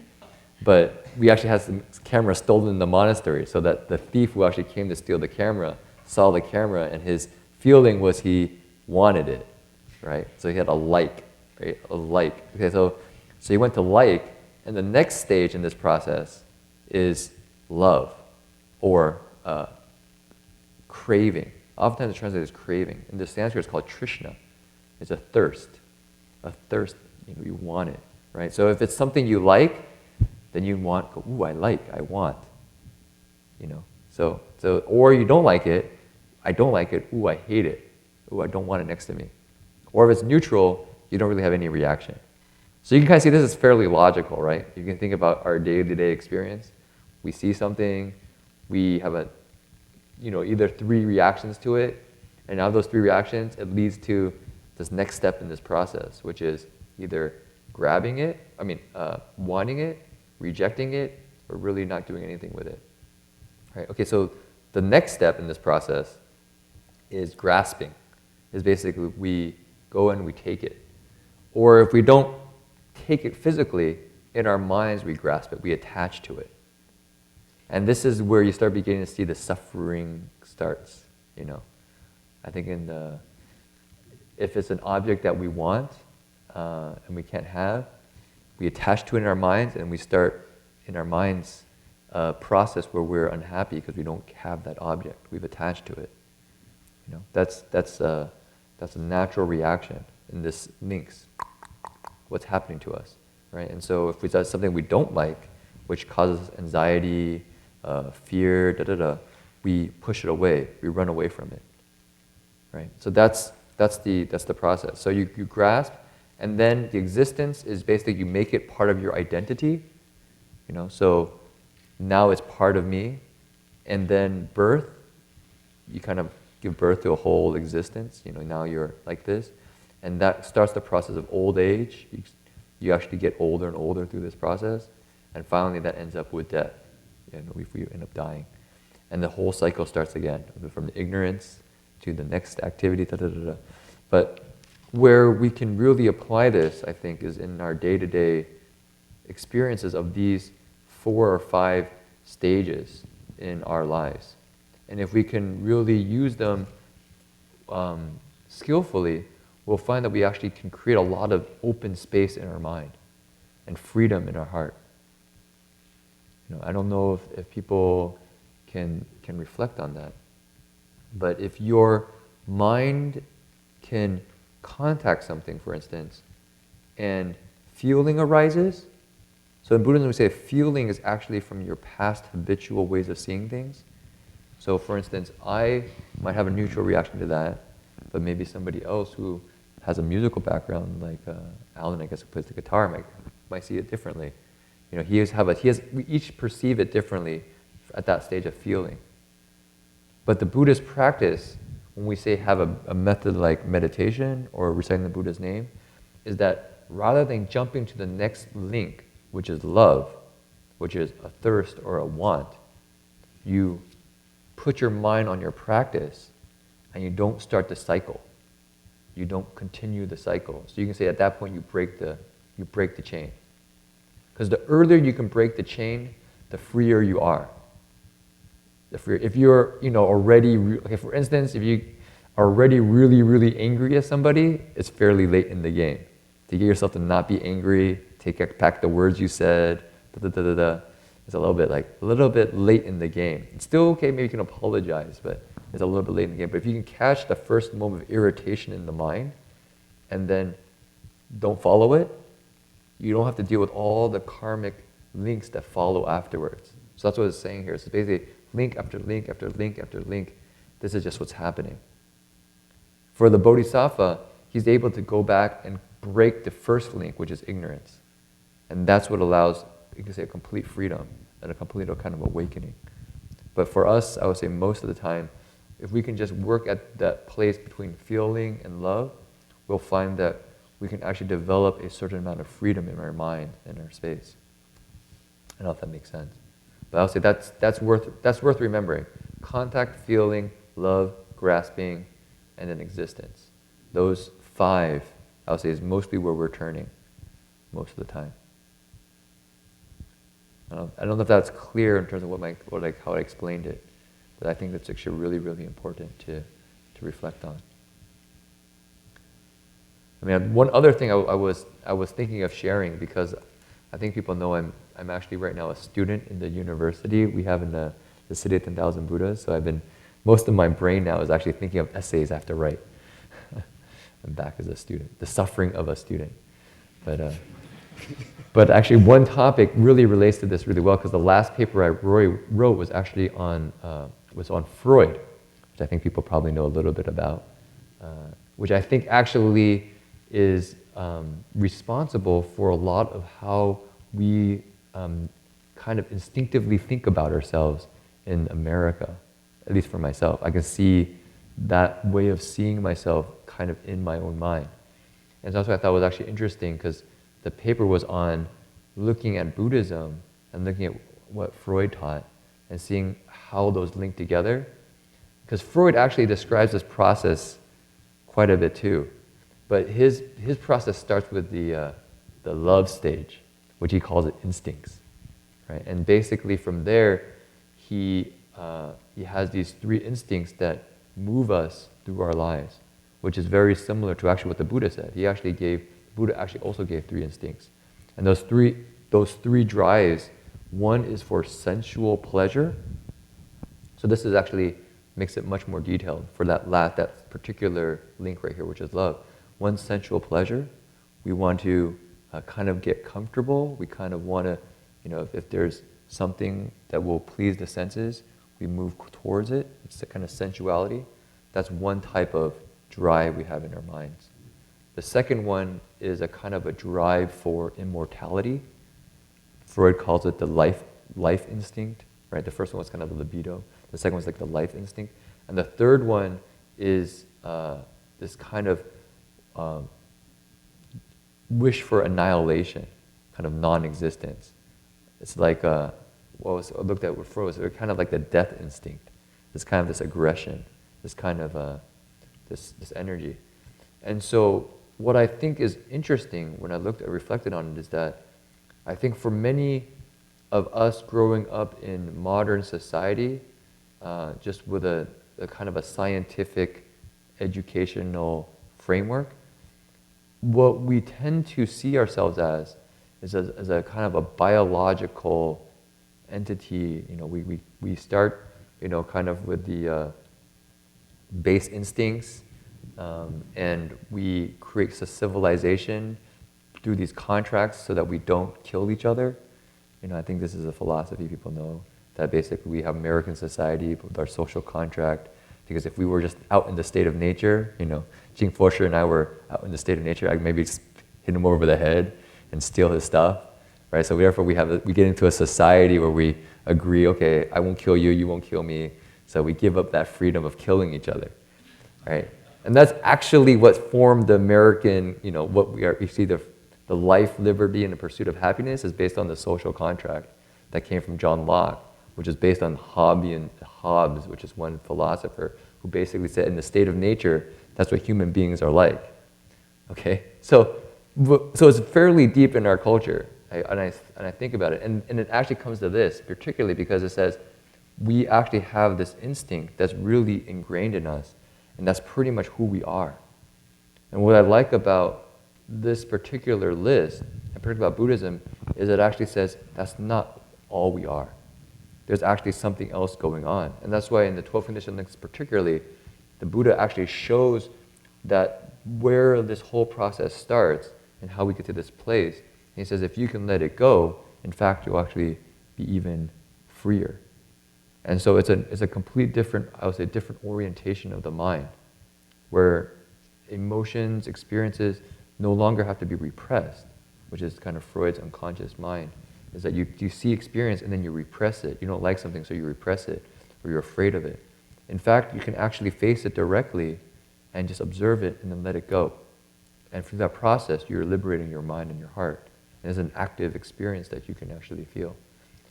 But we actually had some camera stolen in the monastery, so that the thief who actually came to steal the camera saw the camera, and his feeling was he wanted it, right? So he had a like, right? A like. Okay, so he went to like, and the next stage in this process is love, or craving. Oftentimes it's translated as craving. In the Sanskrit, it's called trishna. It's a thirst. A thirst, you want it, right? So if it's something you like, then you want, ooh, I want. So or you don't like it, I don't like it, ooh, I hate it. Ooh, I don't want it next to me. Or if it's neutral, you don't really have any reaction. So you can kind of see this is fairly logical, right? You can think about our day-to-day experience. We see something, we have either 3 reactions to it, and out of those 3 reactions, it leads to this next step in this process, which is either grabbing it, wanting it, rejecting it, or really not doing anything with it. Right? Okay, so the next step in this process is grasping. Is basically we go and we take it. Or if we don't take it physically, in our minds we grasp it, we attach to it. And this is where you start beginning to see the suffering starts, I think if it's an object that we want and we can't have, we attach to it in our minds, and we start in our minds a process where we're unhappy because we don't have that object. We've attached to it. That's a natural reaction, and this links what's happening to us. right? And so if it's something we don't like, which causes anxiety, fear, we push it away, we run away from it, right? So that's the process. So you grasp, and then the existence is basically you make it part of your identity, so now it's part of me, and then birth, you kind of give birth to a whole existence, now you're like this, and that starts the process of old age. You actually get older and older through this process, and finally that ends up with death, if we end up dying. And the whole cycle starts again, from the ignorance to the next activity, But where we can really apply this, I think, is in our day-to-day experiences of these 4 or 5 stages in our lives. And if we can really use them skillfully, we'll find that we actually can create a lot of open space in our mind and freedom in our heart. I don't know if people can reflect on that, but if your mind can contact something, for instance, and feeling arises. So in Buddhism we say feeling is actually from your past habitual ways of seeing things. So for instance, I might have a neutral reaction to that, but maybe somebody else who has a musical background, like Alan, I guess, who plays the guitar, might see it differently. We each perceive it differently at that stage of feeling. But the Buddhist practice, when we say have a method like meditation or reciting the Buddha's name, is that rather than jumping to the next link, which is love, which is a thirst or a want, you put your mind on your practice and you don't start the cycle. You don't continue the cycle. So you can say at that point you break the chain. Because the earlier you can break the chain, the freer you are. If you're, already, for instance, if you are already really, really angry at somebody, it's fairly late in the game. To get yourself to not be angry, take back the words you said, it's a little bit late in the game. It's still okay, maybe you can apologize, but it's a little bit late in the game. But if you can catch the first moment of irritation in the mind, and then don't follow it, you don't have to deal with all the karmic links that follow afterwards. So that's what it's saying here. So basically, link after link after link after link. This is just what's happening. For the Bodhisattva, he's able to go back and break the first link, which is ignorance. And that's what allows, you can say, a complete freedom and a complete kind of awakening. But for us, I would say most of the time, if we can just work at that place between feeling and love, we'll find that we can actually develop a certain amount of freedom in our mind and our space. I don't know if that makes sense. But I would say that's worth remembering. Contact, feeling, love, grasping, and then existence. Those 5, I would say, is mostly where we're turning most of the time. I don't know if that's clear in terms of how I explained it, but I think that's actually really, really important to reflect on. I mean, one other thing I was thinking of sharing, because I think people know I'm actually right now a student in the university we have in the City of 10,000 Buddhas. So most of my brain now is actually thinking of essays I have to write. I'm back as a student, the suffering of a student. But actually one topic really relates to this really well, because the last paper I wrote was actually on Freud, which I think people probably know a little bit about, which I think actually is responsible for a lot of how we kind of instinctively think about ourselves in America, at least for myself. I can see that way of seeing myself kind of in my own mind. And that's what I thought was actually interesting, because the paper was on looking at Buddhism and looking at what Freud taught and seeing how those link together. Because Freud actually describes this process quite a bit too. But his process starts with the love stage, which he calls it instincts, right? And basically from there, he has these 3 instincts that move us through our lives, which is very similar to actually what the Buddha said. Buddha actually also gave 3 instincts. And those three drives, one is for sensual pleasure. So this is actually makes it much more detailed for that particular link right here, which is love. One, sensual pleasure. We want to kind of get comfortable. We kind of want to, if there's something that will please the senses, we move towards it. It's the kind of sensuality. That's one type of drive we have in our minds. The second one is a kind of a drive for immortality. Freud calls it the life instinct, right? The first one was kind of the libido. The second one's like the life instinct. And the third one is this kind of wish for annihilation, kind of non-existence. It's like, I looked at with Freud, it's kind of like the death instinct. This kind of this aggression, this kind of this energy. And so what I think is interesting when I reflected on it is that I think for many of us growing up in modern society, just with a kind of a scientific educational framework, what we tend to see ourselves as is as a kind of a biological entity. We start, kind of with the base instincts, and we create a civilization through these contracts so that we don't kill each other. I think this is a philosophy people know, that basically we have American society with our social contract, because if we were just out in the state of nature, Jing Fosher and I were out in the state of nature, I'd maybe just hit him over the head and steal his stuff, right? So therefore we get into a society where we agree, okay, I won't kill you, you won't kill me, so we give up that freedom of killing each other, right? And that's actually what formed the American, what we are. You see, the life, liberty, and the pursuit of happiness is based on the social contract that came from John Locke, which is based on Hobbes, which is one philosopher who basically said in the state of nature, that's what human beings are like. Okay, so it's fairly deep in our culture, and I think about it, and it actually comes to this, particularly because it says we actually have this instinct that's really ingrained in us, and that's pretty much who we are. And what I like about this particular list, and particularly about Buddhism, is it actually says that's not all we are. There's actually something else going on. And that's why in the 12 conditioned links particularly, the Buddha actually shows that where this whole process starts and how we get to this place. And he says if you can let it go, in fact, you'll actually be even freer. And so it's a complete different, I would say, different orientation of the mind, where emotions, experiences no longer have to be repressed, which is kind of Freud's unconscious mind, is that you see experience and then you repress it. You don't like something, so you repress it, or you're afraid of it. In fact, you can actually face it directly and just observe it and then let it go. And through that process, you're liberating your mind and your heart. And it's an active experience that you can actually feel.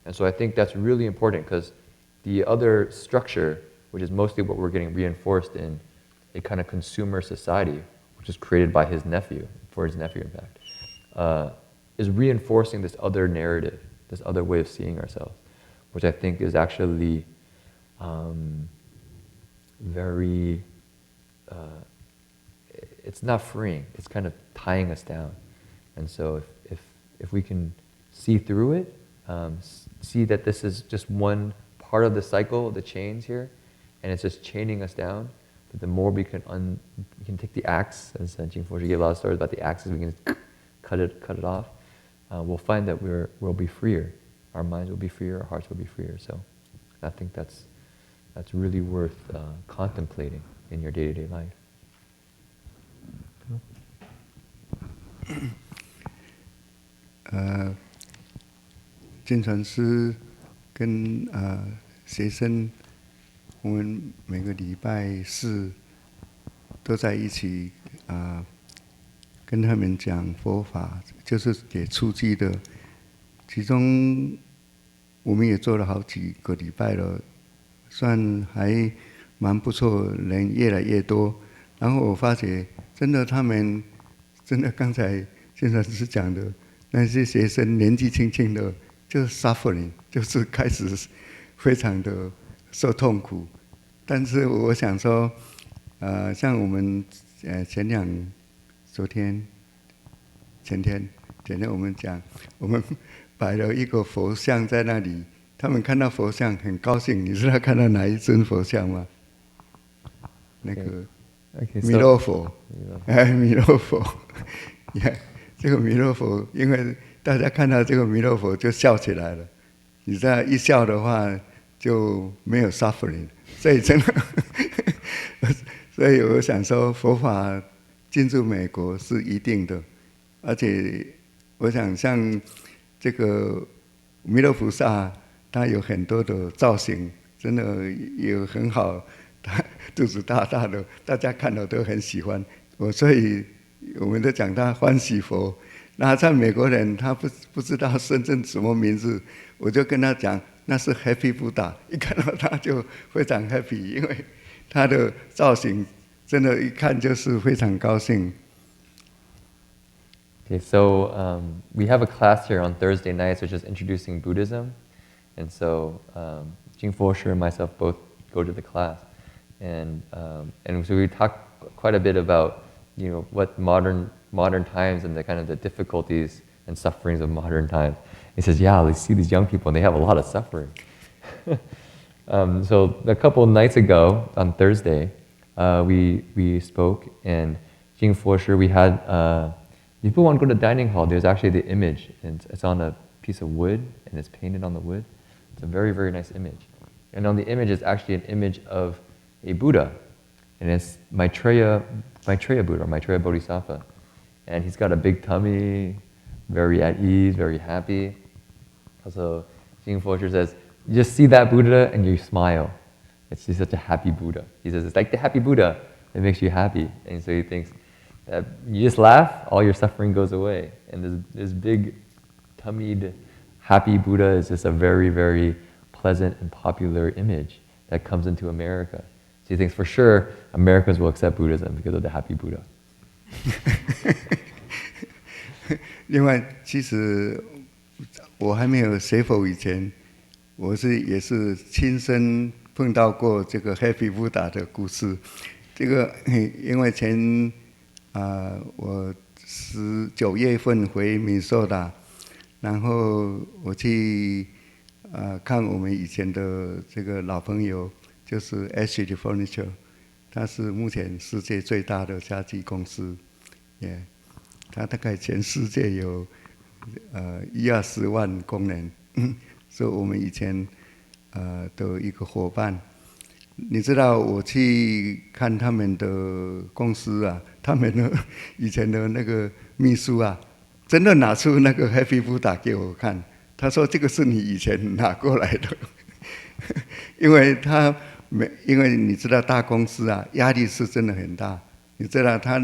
And so I think that's really important, because the other structure, which is mostly what we're getting reinforced in a kind of consumer society, which is created by his nephew, for his nephew in fact, is reinforcing this other narrative, this other way of seeing ourselves, which I think is actually very, it's not freeing, it's kind of tying us down. And so if we can see through it, see that this is just one part of the cycle, the chains here, and it's just chaining us down, but the more we can take the axe, as Jing Fosher gave a lot of stories about the axes, we can cut it off, we'll find that we'll be freer. Our minds will be freer, our hearts will be freer. So I think that's really worth contemplating in your day-to-day life. Uh, 金传师跟学生，我们每个礼拜四都在一起跟他们讲佛法，就是给初级的。其中我们也做了好几个礼拜了，算还蛮不错，人越来越多。然后我发觉，真的他们真的刚才金传师讲的。那些学生年纪轻轻的，就是 suffering， 就是开始非常的受痛苦。但是我想说，像我们前天我们讲，我们摆了一个佛像在那里，他们看到佛像很高兴。你知道看到哪一尊佛像吗？那个弥勒佛，弥勒佛。Yeah. 这个弥勒佛，因为大家看到这个弥勒佛就笑起来了。你这样一笑的话，就没有 suffering。所以真的，所以我想说，佛法进入美国是一定的，而且我想像这个弥勒菩萨，他有很多的造型，真的也很好，他肚子大大的，大家看了都很喜欢。所以我们都讲他欢喜佛。那在美国人他不知道深圳什么名字，我就跟他讲那是 Happy Buddha， 一看到他就非常 happy， 因为他的造型真的，一看就是非常高兴。Okay, so we have a class here on Thursday nights, which is introducing Buddhism, and so Jing Fosher and myself both go to the class, and so we talk quite a bit about what modern times and the kind of the difficulties and sufferings of modern times. He says, yeah, we see these young people and they have a lot of suffering. So a couple of nights ago on Thursday, we spoke, and Jing Fosher, we had. If you want to go to the dining hall, there's actually the image, and it's on a piece of wood, and it's painted on the wood. It's a very, very nice image. And on the image is actually an image of a Buddha, and it's Maitreya Buddha, or Maitreya Bodhisattva. And he's got a big tummy, very at ease, very happy. So Jing Fosher says, you just see that Buddha and you smile. It's just such a happy Buddha. He says, it's like the happy Buddha. It makes you happy. And so he thinks, you just laugh, all your suffering goes away. And this big, tummied, happy Buddha is just a very, very pleasant and popular image that comes into America. So he thinks for sure Americans will accept Buddhism because of the happy Buddha. 另外，其实我还没有学佛以前，也是亲身碰到过这个 Happy Buddha 的故事。这个因为我19月份回民宿达，然后我去看我们以前的这个老朋友，就是 Ashley Furniture， 它是目前世界最大的家具公司，它大概全世界有1-20万工人，是我们以前的一个伙伴。你知道我去看他们的公司啊，他们的以前的那个秘书啊，真的拿出那个 Happy Buddha 给我看，他说这个是你以前拿过来的，因为你知道大公司啊，压力是真的很大。你知道他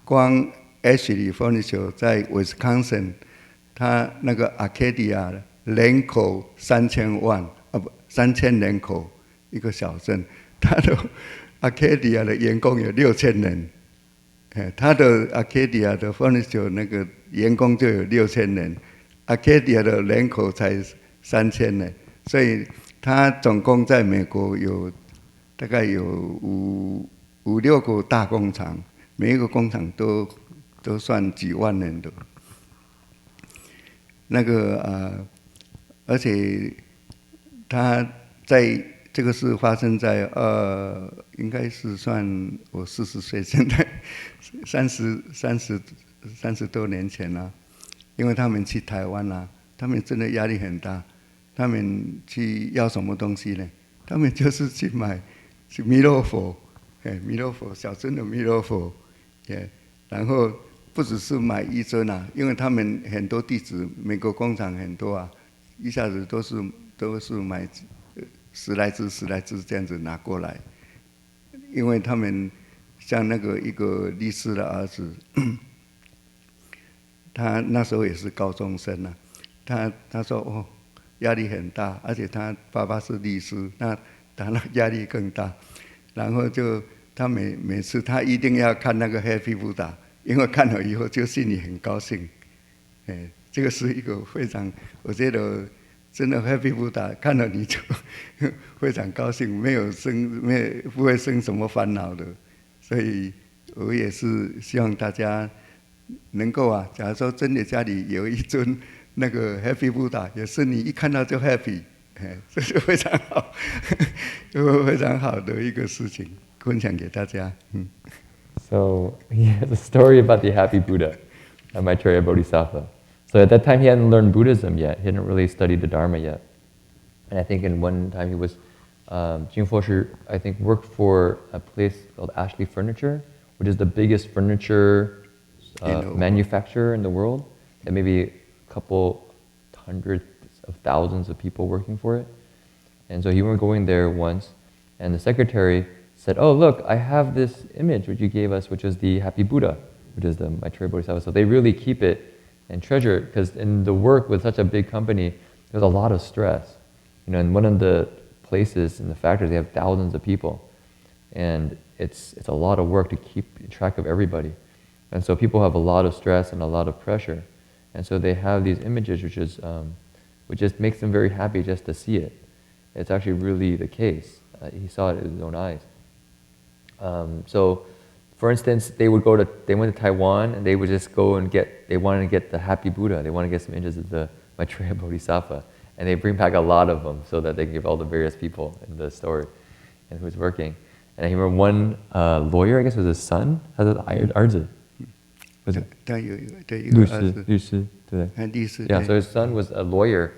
光 Ashley Furniture 在 Wisconsin， 他那个 Arcadia 人口3000万，3000人口一个小镇。他的 Arcadia 的员工有6000人，他的 Arcadia 的 Furniture 那个员工就有6000人 ，Arcadia 的人口才3000人，所以他总共在美国有大概有5-6个大工厂，每一个工厂都算几万人的。那个而且他在这个事发生在应该是算我40岁，现在30多年前了。因为他们去台湾啦，他们真的压力很大。他们去要什么东西呢？他们就是去买弥勒佛，弥勒佛小尊的弥勒佛，然后不只是买一尊啊，因为他们很多弟子，美国工厂很多啊，一下子都是买10来只这样子拿过来，因为他们像那个一个律师的儿子，他那时候也是高中生啊，他说压力很大，而且他爸爸是律师，那压力更大，然后他每次他一定要看那个 Happy Buddha， 因为看了以后就心里很高兴，这个是一个非常，我觉得。真的 Happy Buddha 看了你就非常高兴，不会生什么烦恼的，所以我也是希望大家能够啊，假如说真的家里有一尊那个 Happy Buddha， 也是你一看到就 happy， 这是非常好，非常好的一个事情，分享给大家。So he has a story about the happy Buddha. Maitreya Bodhisattva. So at that time he hadn't learned Buddhism yet. He hadn't really studied the Dharma yet. And I think in one time he was, Jingfo Shi, I think, worked for a place called Ashley Furniture, which is the biggest furniture manufacturer in the world. And maybe a couple hundreds of thousands of people working for it. And so he went going there once, and the secretary said, "Oh, look, I have this image which you gave us, which is the Happy Buddha, which is the Maitreya Bodhisattva." So they really keep it and treasure it, because in the work with such a big company, there's a lot of stress. You know, in one of the places in the factory, they have thousands of people, and it's a lot of work to keep track of everybody. And so people have a lot of stress and a lot of pressure, and so they have these images, which just makes them very happy just to see it. It's actually really the case. He saw it with his own eyes. So, for instance, they went to Taiwan, and they would just go and they wanted to get the Happy Buddha. They wanted to get some images of the Maitreya Bodhisattva. And they bring back a lot of them so that they can give all the various people in the story and who's working. And I remember one lawyer, I guess it was his son, has an arzi. Was it? Yeah, so his son was a lawyer,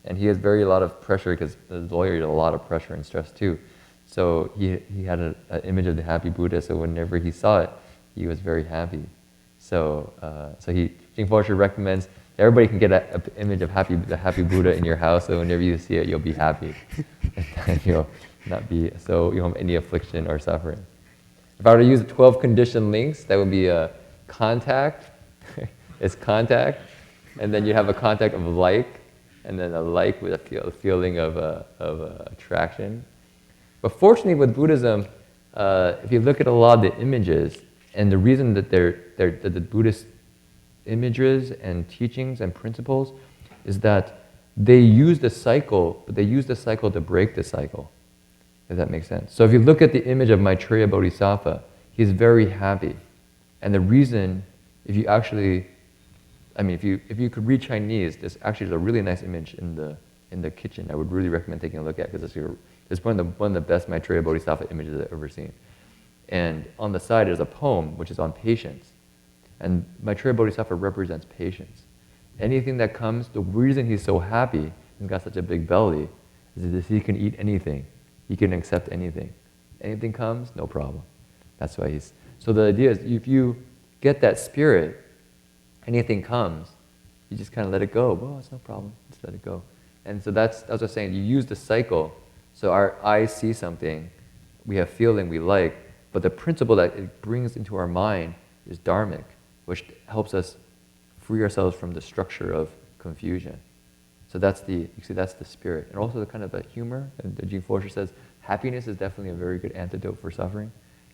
and he has a lot of pressure, because the lawyer had a lot of pressure and stress too. So he had an image of the Happy Buddha, so whenever he saw it, he was very happy. So Jingfo Shi recommends everybody can get an image of the Happy Buddha in your house, so whenever you see it, you'll be happy. And you'll not be, so you don't have any affliction or suffering. If I were to use the 12 conditioned links, that would be a contact. It's contact, and then you have a contact of like, and then a like with a feeling of attraction. But fortunately with Buddhism, if you look at a lot of the images, and the reason that the Buddhist images and teachings and principles is that they use the cycle, but they use the cycle to break the cycle, if that makes sense. So if you look at the image of Maitreya Bodhisattva, he's very happy. And the reason, if you could read Chinese, there's actually a really nice image in the kitchen I would really recommend taking a look at, because it's one of the best Maitreya Bodhisattva images I've ever seen. And on the side is a poem which is on patience. And Maitreya Bodhisattva represents patience. Anything that comes, the reason he's so happy and got such a big belly is that he can eat anything. He can accept anything. Anything comes, no problem. That's why so the idea is, if you get that spirit, anything comes, you just kind of let it go. Well, it's no problem, just let it go. And so that's what I'm saying, you use the cycle. So our eyes see something, we have feeling we like, but the principle that it brings into our mind is dharmic, which helps us free ourselves from the structure of confusion. So that's the spirit. And also the kind of the humor, and the Jingfo Shi says, happiness is definitely a very good antidote for suffering.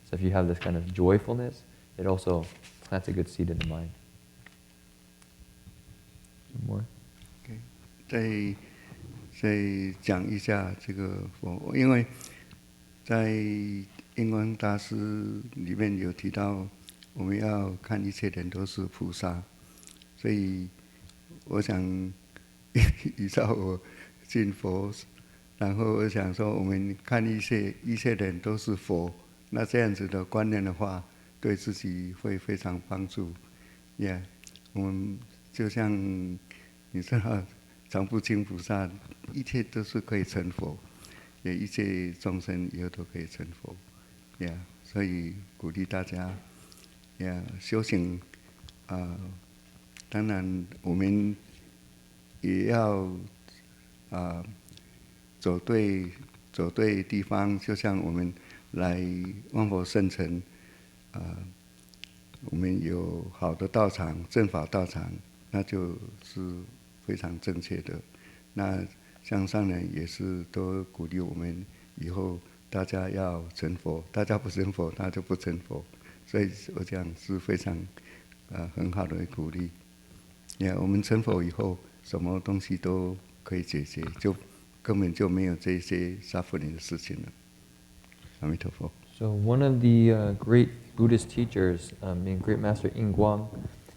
So if you have this kind of joyfulness, it also plants a good seed in the mind. More? Okay. 再讲一下这个佛，因为在印光大师里面有提到，我们要看一切人都是菩萨，所以我想依照我信佛，然后我想说，我们看一切人都是佛，那这样子的观念的话，对自己会非常帮助。我们就像你知道。常不轻菩萨，一切都是可以成佛，也一切众生以后都可以成佛，所以鼓励大家，修行当然我们也要走对地方，就像我们来万佛圣城，我们有好的道场，正法道场，那就是非常正确的。那像上人也是都鼓励我们以后大家要成佛，大家不成佛，他就不成佛。所以我讲是非常很好的鼓励。我们成佛以后，什么东西都可以解决，就根本就没有这些suffering的事情了。阿弥陀佛。So one of the great Buddhist teachers, Great Master Yin Guang,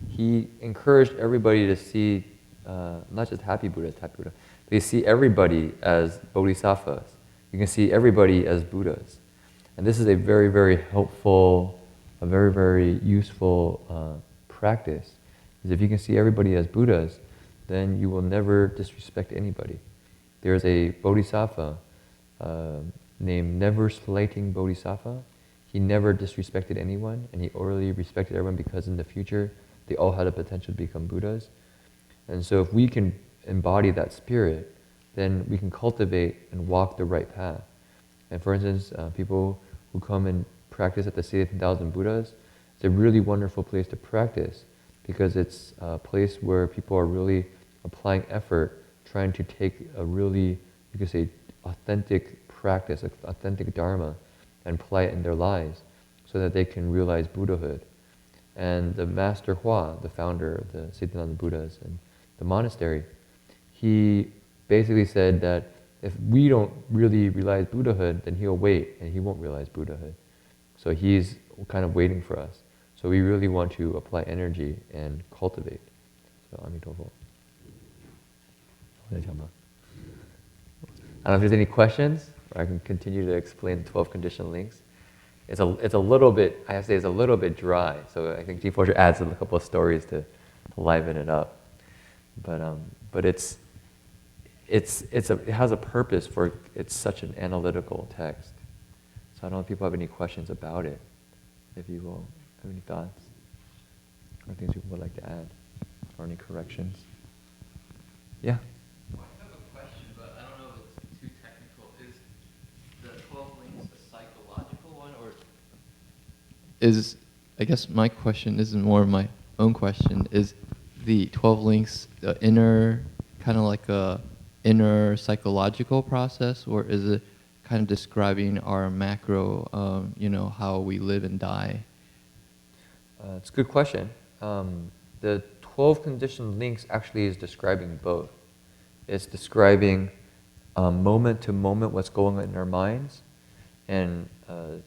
he encouraged everybody to see not just happy Buddha, but you see everybody as bodhisattvas. You can see everybody as Buddhas. And this is a very, very helpful, a very, very useful practice. Because if you can see everybody as Buddhas, then you will never disrespect anybody. There's a bodhisattva named Never Slighting Bodhisattva. He never disrespected anyone, and he only respected everyone because in the future, they all had a potential to become Buddhas. And so if we can embody that spirit, then we can cultivate and walk the right path. And for instance, people who come and practice at the City of 10,000 Buddhas, it's a really wonderful place to practice because it's a place where people are really applying effort, trying to take a really, you could say, authentic practice, authentic Dharma, and apply it in their lives so that they can realize Buddhahood. And the Master Hua, the founder of the City of 10,000 Buddhas and the monastery, he basically said that if we don't really realize Buddhahood, then he'll wait and he won't realize Buddhahood. So he's kind of waiting for us. So we really want to apply energy and cultivate. So Amitabha. I don't know if there's any questions, or I can continue to explain 12 conditioned links. It's a little bit, I have to say, it's a little bit dry. So I think G4 adds a couple of stories to liven it up. But it has a purpose for it's such an analytical text. So I don't know if people have any questions about it. If you will have any thoughts or things you would like to add or any corrections. Yeah. Well, I have a question, but I don't know if it's too technical. Is the 12 links a psychological one, or I guess my question isn't more of my own question. Is the 12 links the inner, kind of like a inner psychological process, or is it kind of describing our macro, how we live and die? It's a good question. The 12 conditioned links actually is describing both. It's describing moment to moment what's going on in our minds. And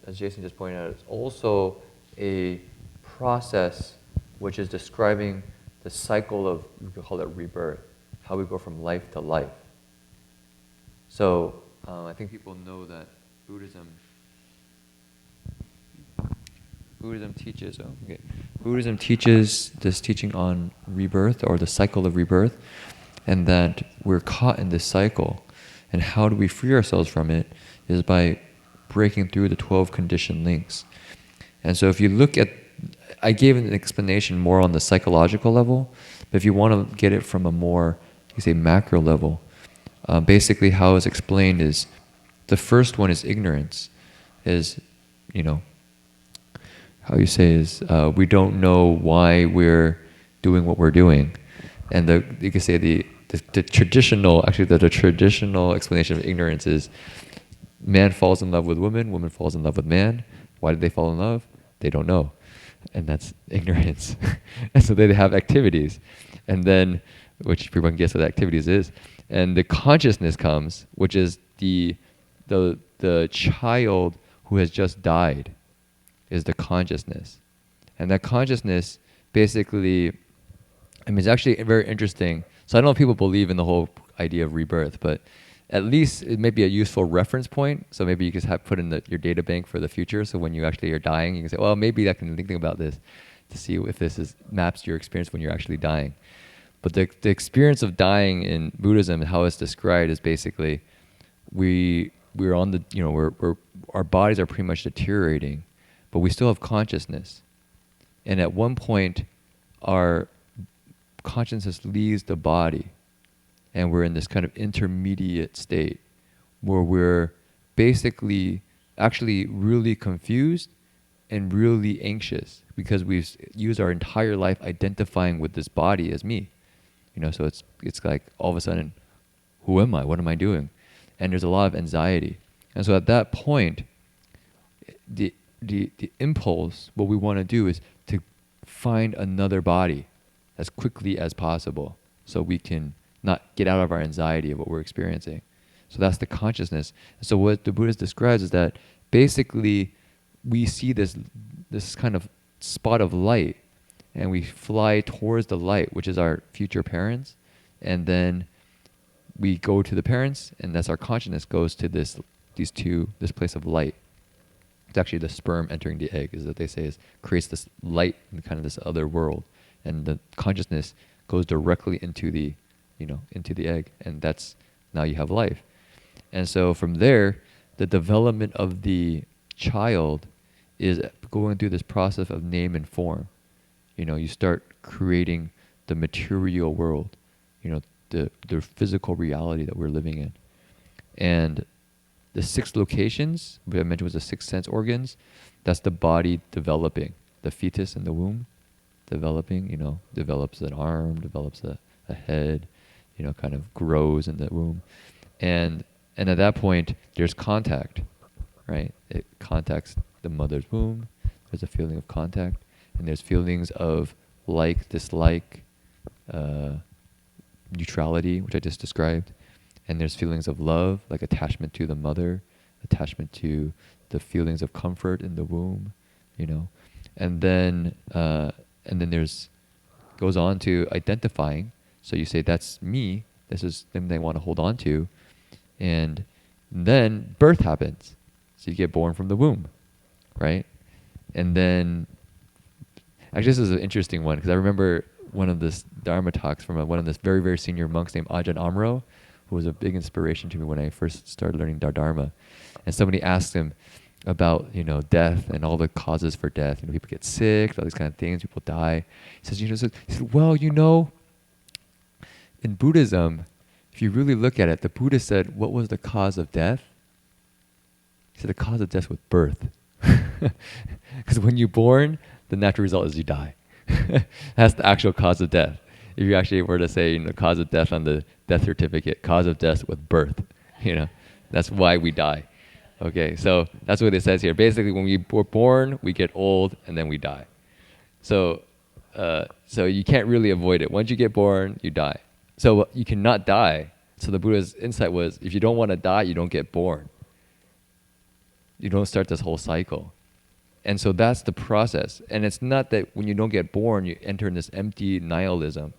as Jason just pointed out, it's also a process which is describing the cycle of, we could call it rebirth, how we go from life to life. So I think people know that Buddhism teaches this teaching on rebirth, or the cycle of rebirth, and that we're caught in this cycle. And how do we free ourselves from it is by breaking through the 12 conditioned links. And so if you look at, I gave an explanation more on the psychological level, but if you want to get it from a more, you say, macro level, basically how it's explained is, the first one is ignorance, is, how you say is, we don't know why we're doing what we're doing. And you could say the traditional explanation of ignorance is, man falls in love with woman, woman falls in love with man. Why did they fall in love? They don't know. And that's ignorance. And so they have activities. And then, which everyone guess what activities is. And the consciousness comes, which is the child who has just died, is the consciousness. And that consciousness basically, it's actually very interesting. So I don't know if people believe in the whole idea of rebirth, but at least it may be a useful reference point. So maybe you can put in your data bank for the future. So when you actually are dying, you can say, well, maybe I can think about this to see if this maps your experience when you're actually dying. But the experience of dying in Buddhism, how it's described, is basically we're on the, our bodies are pretty much deteriorating, but we still have consciousness. And at one point, our consciousness leaves the body, and we're in this kind of intermediate state where we're basically actually really confused and really anxious because we've used our entire life identifying with this body as me. So it's like all of a sudden, who am I? What am I doing? And there's a lot of anxiety. And so at that point, the impulse, what we want to do is to find another body as quickly as possible so we can not get out of our anxiety of what we're experiencing. So that's the consciousness. So what the Buddha describes is that basically we see this kind of spot of light, and we fly towards the light, which is our future parents, and then we go to the parents, and that's our consciousness goes to this place of light. It's actually the sperm entering the egg, is that they say creates this light in kind of this other world. and the consciousness goes directly into the, into the egg, and that's, now you have life. And so from there, the development of the child is going through this process of name and form. You start creating the material world, the physical reality that we're living in. And the 6 locations, which I mentioned was the 6 sense organs, that's the body developing. The fetus in the womb developing, develops an arm, develops a head, kind of grows in the womb. And at that point, there's contact, right? It contacts the mother's womb. There's a feeling of contact. And there's feelings of like, dislike, neutrality, which I just described. And there's feelings of love, like attachment to the mother, attachment to the feelings of comfort in the womb, And then there's, goes on to identifying. So you say, that's me. This is them they want to hold on to. And then birth happens. So you get born from the womb, right? And then, actually this is an interesting one, because I remember one of this Dharma talks from one of this very, very senior monks named Ajahn Amro, who was a big inspiration to me when I first started learning Dharma. And somebody asked him about, death and all the causes for death. People get sick, all these kind of things, people die. He says, well, in Buddhism, if you really look at it, the Buddha said, what was the cause of death? He said the cause of death was birth. Because when you're born, the natural result is you die. That's the actual cause of death. If you actually were to say, cause of death on the death certificate, cause of death was birth. That's why we die. Okay, so that's what it says here. Basically, when we were born, we get old, and then we die. So you can't really avoid it. Once you get born, you die. So you cannot die. So the Buddha's insight was, if you don't want to die, you don't get born. You don't start this whole cycle. And so that's the process. And it's not that when you don't get born, you enter in this empty nihilism.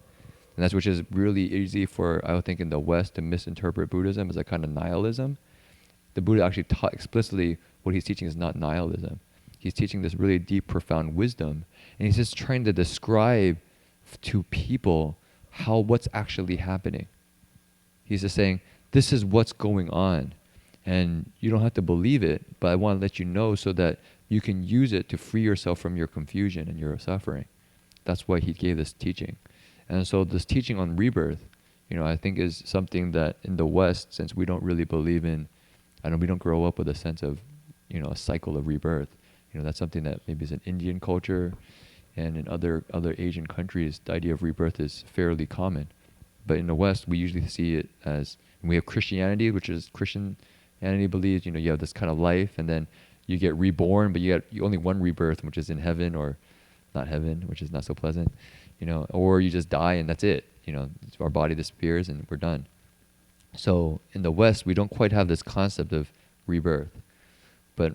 And that's which is really easy for, I would think, in the West to misinterpret Buddhism as a kind of nihilism. The Buddha actually taught explicitly what he's teaching is not nihilism. He's teaching this really deep, profound wisdom. And he's just trying to describe to people what's actually happening. He's just saying, this is what's going on. And you don't have to believe it, but I want to let you know so that you can use it to free yourself from your confusion and your suffering. That's why he gave this teaching. And so this teaching on rebirth, I think is something that in the West, since we don't really believe in, we don't grow up with a sense of, a cycle of rebirth. That's something that maybe is in Indian culture, and in other Asian countries, the idea of rebirth is fairly common. But in the West, we usually see it as, we have Christianity, which is Christianity believes, you have this kind of life, and then you get reborn, but you only one rebirth, which is in heaven or not heaven, which is not so pleasant, or you just die and that's it. Our body disappears and we're done. So in the West, we don't quite have this concept of rebirth. But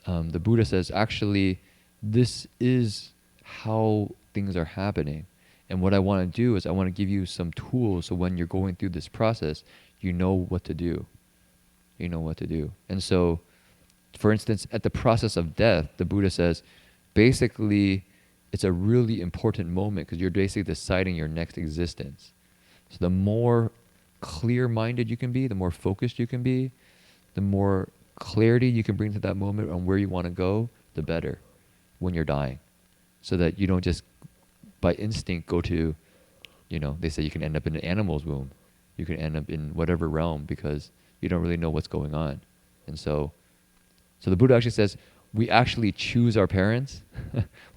the Buddha says, actually, this is how things are happening. And what I want to do is I want to give you some tools so when you're going through this process, you know what to do. You know what to do. And so, for instance, at the process of death, the Buddha says, basically, it's a really important moment because you're basically deciding your next existence. So the more clear-minded you can be, the more focused you can be, the more clarity you can bring to that moment on where you want to go, the better when you're dying. So that you don't just, by instinct, go to, they say you can end up in an animal's womb. You can end up in whatever realm because you don't really know what's going on. And so the Buddha actually says, we actually choose our parents,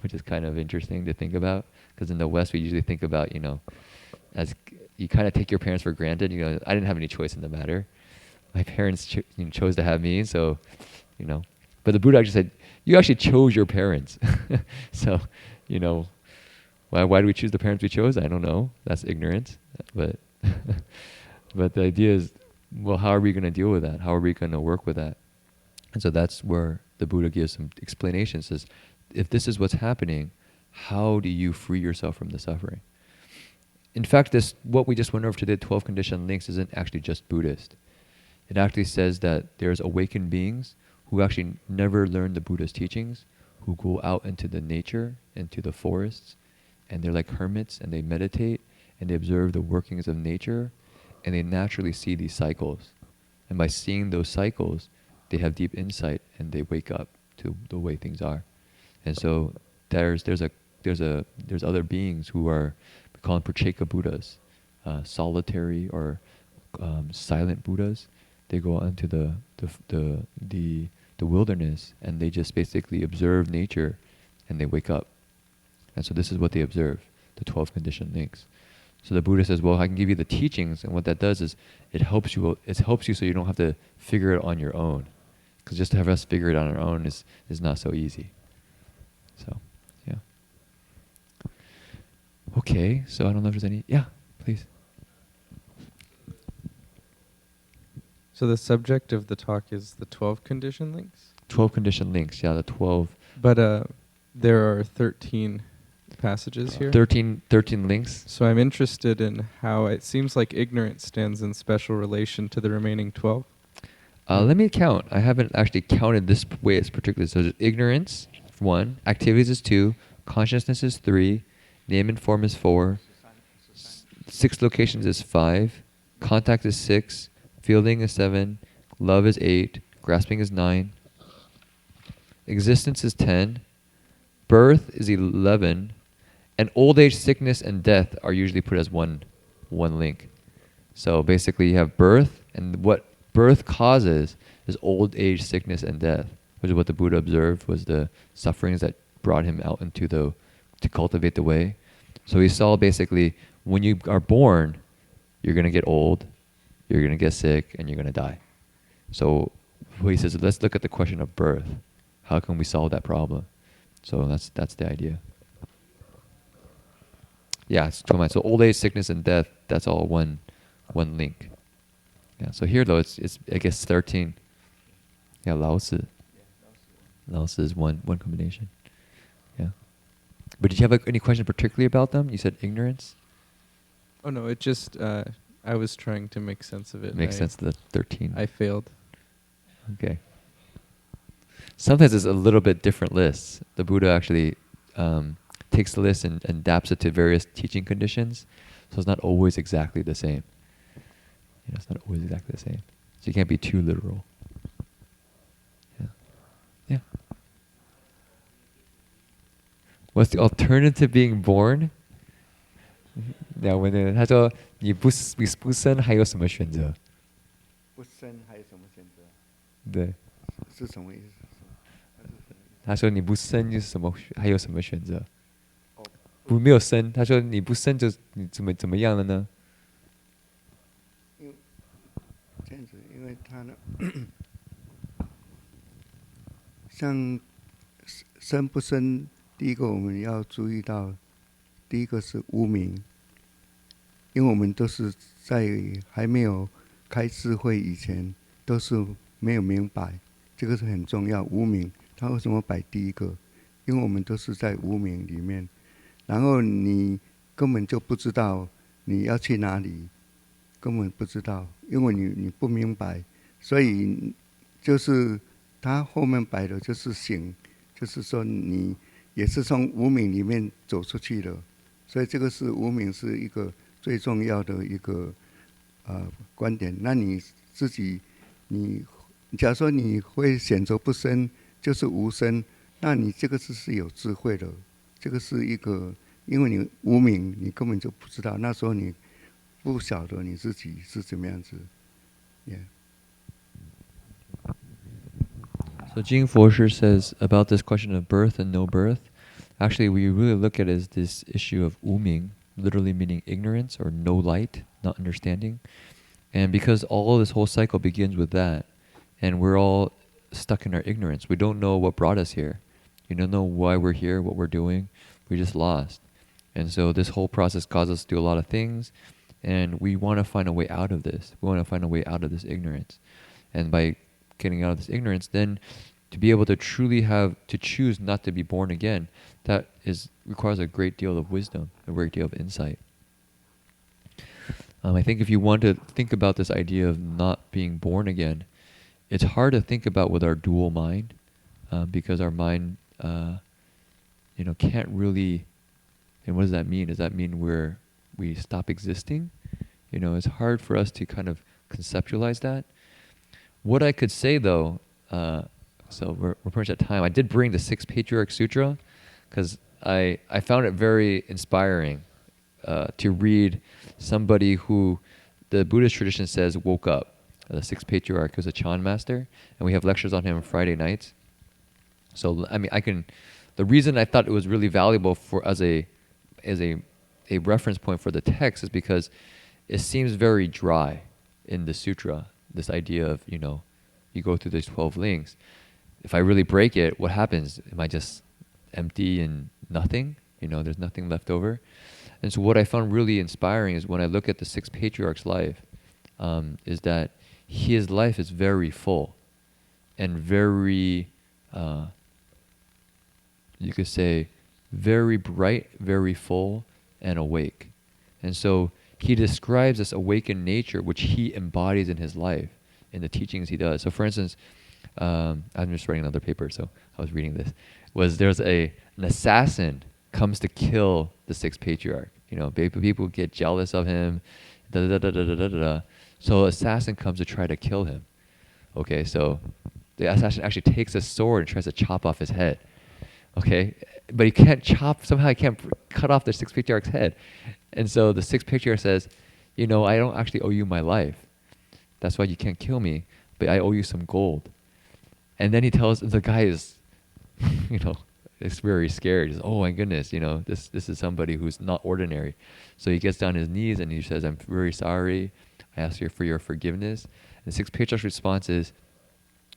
which is kind of interesting to think about, because in the West we usually think about, as you kind of take your parents for granted. I didn't have any choice in the matter. My parents chose to have me, so, But the Buddha actually said, you actually chose your parents. So, why do we choose the parents we chose? I don't know. That's ignorance. But but the idea is, well, how are we going to deal with that? How are we going to work with that? And so that's where the Buddha gives some explanations. Says, if this is what's happening, how do you free yourself from the suffering? In fact, what we just went over today, 12 conditioned links, isn't actually just Buddhist. It actually says that there's awakened beings who actually never learned the Buddha's teachings, who go out into the nature, into the forests, and they're like hermits, and they meditate, and they observe the workings of nature, and they naturally see these cycles. And by seeing those cycles, they have deep insight, and they wake up to the way things are. And so there's other beings who are, we call them Pracheka Buddhas, solitary or silent Buddhas. They go out into the wilderness, and they just basically observe nature, and they wake up. And so this is what they observe, the 12 conditioned links. So the Buddha says, well, I can give you the teachings, and what that does is it helps you so you don't have to figure it on your own. Because just to have us figure it on our own is not so easy. So, yeah. Okay, so I don't know if there's any, yeah, please. So the subject of the talk is the 12 condition links? 12 conditioned links, yeah, the 12. But there are 13 passages here. 13 links. So I'm interested in how it seems like ignorance stands in special relation to the remaining 12. Let me count. I haven't actually counted this way as particularly. So there's ignorance, 1. Activities is 2. Consciousness is 3. Name and form is 4. 6 locations is 5. Contact is 6. Fielding is 7. Love is 8. Grasping is 9. Existence is 10. Birth is 11. And old age, sickness, and death are usually put as one link. So basically you have birth, and what birth causes is old age, sickness, and death, which is what the Buddha observed was the sufferings that brought him out into to cultivate the way. So he saw basically when you are born, you're going to get old, you're going to get sick, and you're going to die. So he says, let's look at the question of birth. How can we solve that problem? So that's the idea. Yeah, so old age, sickness, and death, that's all one link. Yeah, so here though, it's I guess 13. Yeah, Lao Tzu. Lao Tzu is one combination. Yeah. But did you have any question particularly about them? You said ignorance? Oh no, it just, I was trying to make sense of it. Make sense of the 13. I failed. Okay. Sometimes it's a little bit different lists. The Buddha actually takes the list and adapts it to various teaching conditions. So it's not always exactly the same. It's not always exactly the same. So you can't be too literal. Yeah. Yeah. What's the alternative to being born? 要问的，他说你不生还有什么选择？不生还有什么选择？对，是什么意思？他说你不生就是什么还有什么选择？没有生，他说你不生就你怎么样了呢？这样子，因为他呢，像生不生，第一个我们要注意到，第一个是无明，因为我们都是在还没有开智慧以前，都是没有明白，这个是很重要。无明，他为什么摆第一个？因为我们都是在无明里面，然后你根本就不知道你要去哪里。根本不知道，因为你不明白，所以就是他后面摆的就是醒，就是说你也是从无明里面走出去的，所以这个是无明是一个最重要的一个观点。那你自己，假如说你会选择不生，就是无生，那你这个是有智慧的，这个是一个，因为你无明，你根本就不知道，那时候你。不晓得你自己是怎么样子 ，yeah. So Jing Forshi says about this question of birth and no birth. Actually, we really look at it as this issue of wuming, literally meaning ignorance or no light, not understanding. And because all of this whole cycle begins with that, and we're all stuck in our ignorance. We don't know what brought us here. We don't know why we're here, what we're doing. We're just lost. And so this whole process causes us to do a lot of things. And we want to find a way out of this. We want to find a way out of this ignorance. And by getting out of this ignorance, then to be able to truly to choose not to be born again, that requires a great deal of wisdom, a great deal of insight. I think if you want to think about this idea of not being born again, it's hard to think about with our dual mind, because our mind, can't really And what does that mean? Does that mean we stop existing? It's hard for us to kind of conceptualize that. What I could say though, so we're pretty much at time. I did bring the Sixth Patriarch Sutra because I found it very inspiring to read somebody who the Buddhist tradition says woke up. The Sixth Patriarch was a Chan master, and we have lectures on him on Friday nights. So I mean, the reason I thought it was really valuable for as a reference point for the text is because it seems very dry in the sutra. This idea of you go through these 12 links. If I really break it, what happens? Am I just empty and nothing? There's nothing left over. And so what I found really inspiring is when I look at the Sixth Patriarch's life, is that his life is very full and very, you could say, very bright, very full, and awake. And so he describes this awakened nature which he embodies in his life, in the teachings he does. So for instance, I'm just writing another paper, so I was reading this. There's an assassin comes to kill the Sixth Patriarch. People get jealous of him. So assassin comes to try to kill him. Okay, so the assassin actually takes a sword and tries to chop off his head. Okay, but he can't somehow he can't cut off the Sixth Patriarch's head. And so the Sixth Patriarch says, I don't actually owe you my life. That's why you can't kill me, but I owe you some gold. And then he tells, the guy is, is very scared. He's, oh my goodness, this is somebody who's not ordinary. So he gets down on his knees and he says, I'm very sorry. I ask you for your forgiveness. And the Sixth Patriarch's response is,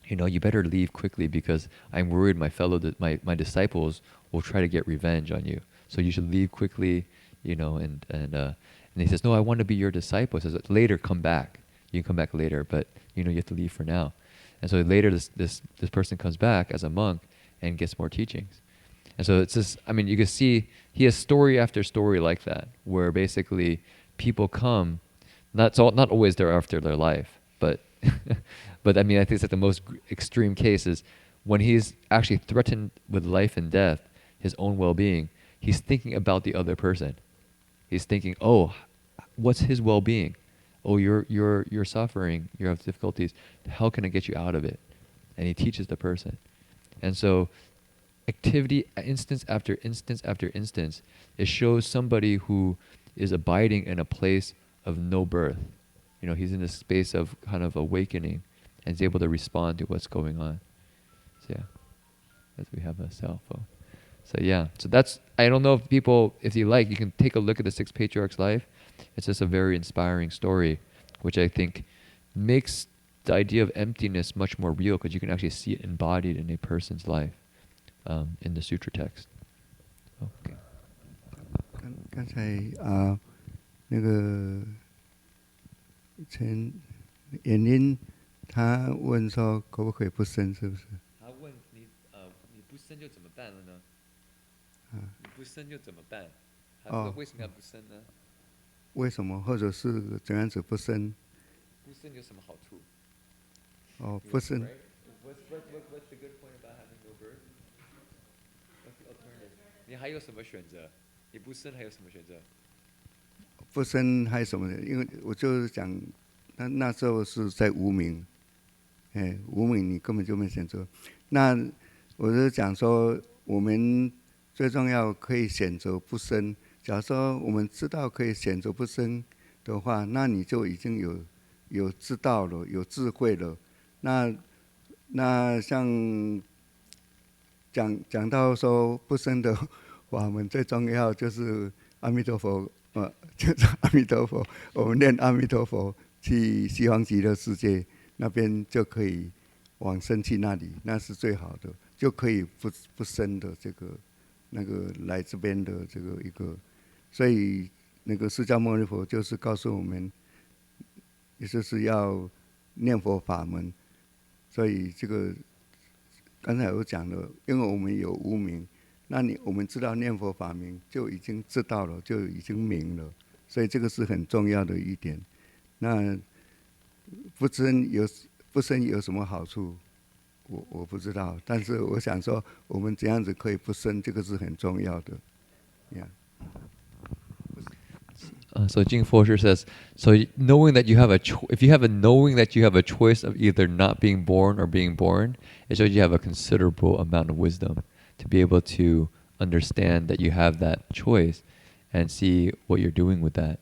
you better leave quickly because I'm worried my disciples will try to get revenge on you. So you should leave quickly, and he says, no, I want to be your disciple. He says, later, come back. You can come back later, but you have to leave for now. And so later this person comes back as a monk and gets more teachings. And so it's just, you can see he has story after story like that, where basically people come, not always they're after their life, but but I think it's like the most extreme case is when he's actually threatened with life and death, his own well-being, he's thinking about the other person. He's thinking, oh, what's his well-being? Oh, you're suffering, you have difficulties. How can I get you out of it? And he teaches the person. And so activity, instance after instance after instance, it shows somebody who is abiding in a place of no birth. He's in a space of kind of awakening and is able to respond to what's going on. So yeah, as we have a cell phone. So yeah, so that's, I don't know if you like, you can take a look at the Sixth Patriarch's life. It's just a very inspiring story, which I think makes the idea of emptiness much more real because you can actually see it embodied in a person's life in the sutra text. Okay. 刚才那个陈妍玲他问说可不可以不生，是不是？他问你你不生就怎么办了呢？你不生就怎么办？为什么要不生呢？为什么或者是怎样子不生？不生有什么好处？不生。What's the good point about having no birth? What's the alternative? 你还有什么选择？你不生还有什么选择？不生还有什么？因为我就是讲，那时候是在无明，无明你根本就没选择。那我就讲说，我们最重要可以选择不生。假如说我们知道可以选择不生的话，那你就已经有知道了，有智慧了。那像讲到说不生的法门，最重要就是阿弥陀佛，就是阿弥陀佛。我们念阿弥陀佛，去西方极乐世界那边就可以往生去那里，那是最好的，就可以不生的那个来这边的这个一个。所以那个释迦牟尼佛就是告诉我们，也就是要念佛法门。所以这个刚才有讲了，因为我们有无明，那我们知道念佛法门就已经知道了，就已经明了，所以这个是很重要的一点。那不生有什么好处？我不知道，但是我想说，我们怎样子可以不生，这个是很重要的，呀。So Jing Fosher says, so knowing that you have if you have a knowing that you have a choice of either not being born or being born, it shows you have a considerable amount of wisdom to be able to understand that you have that choice and see what you're doing with that.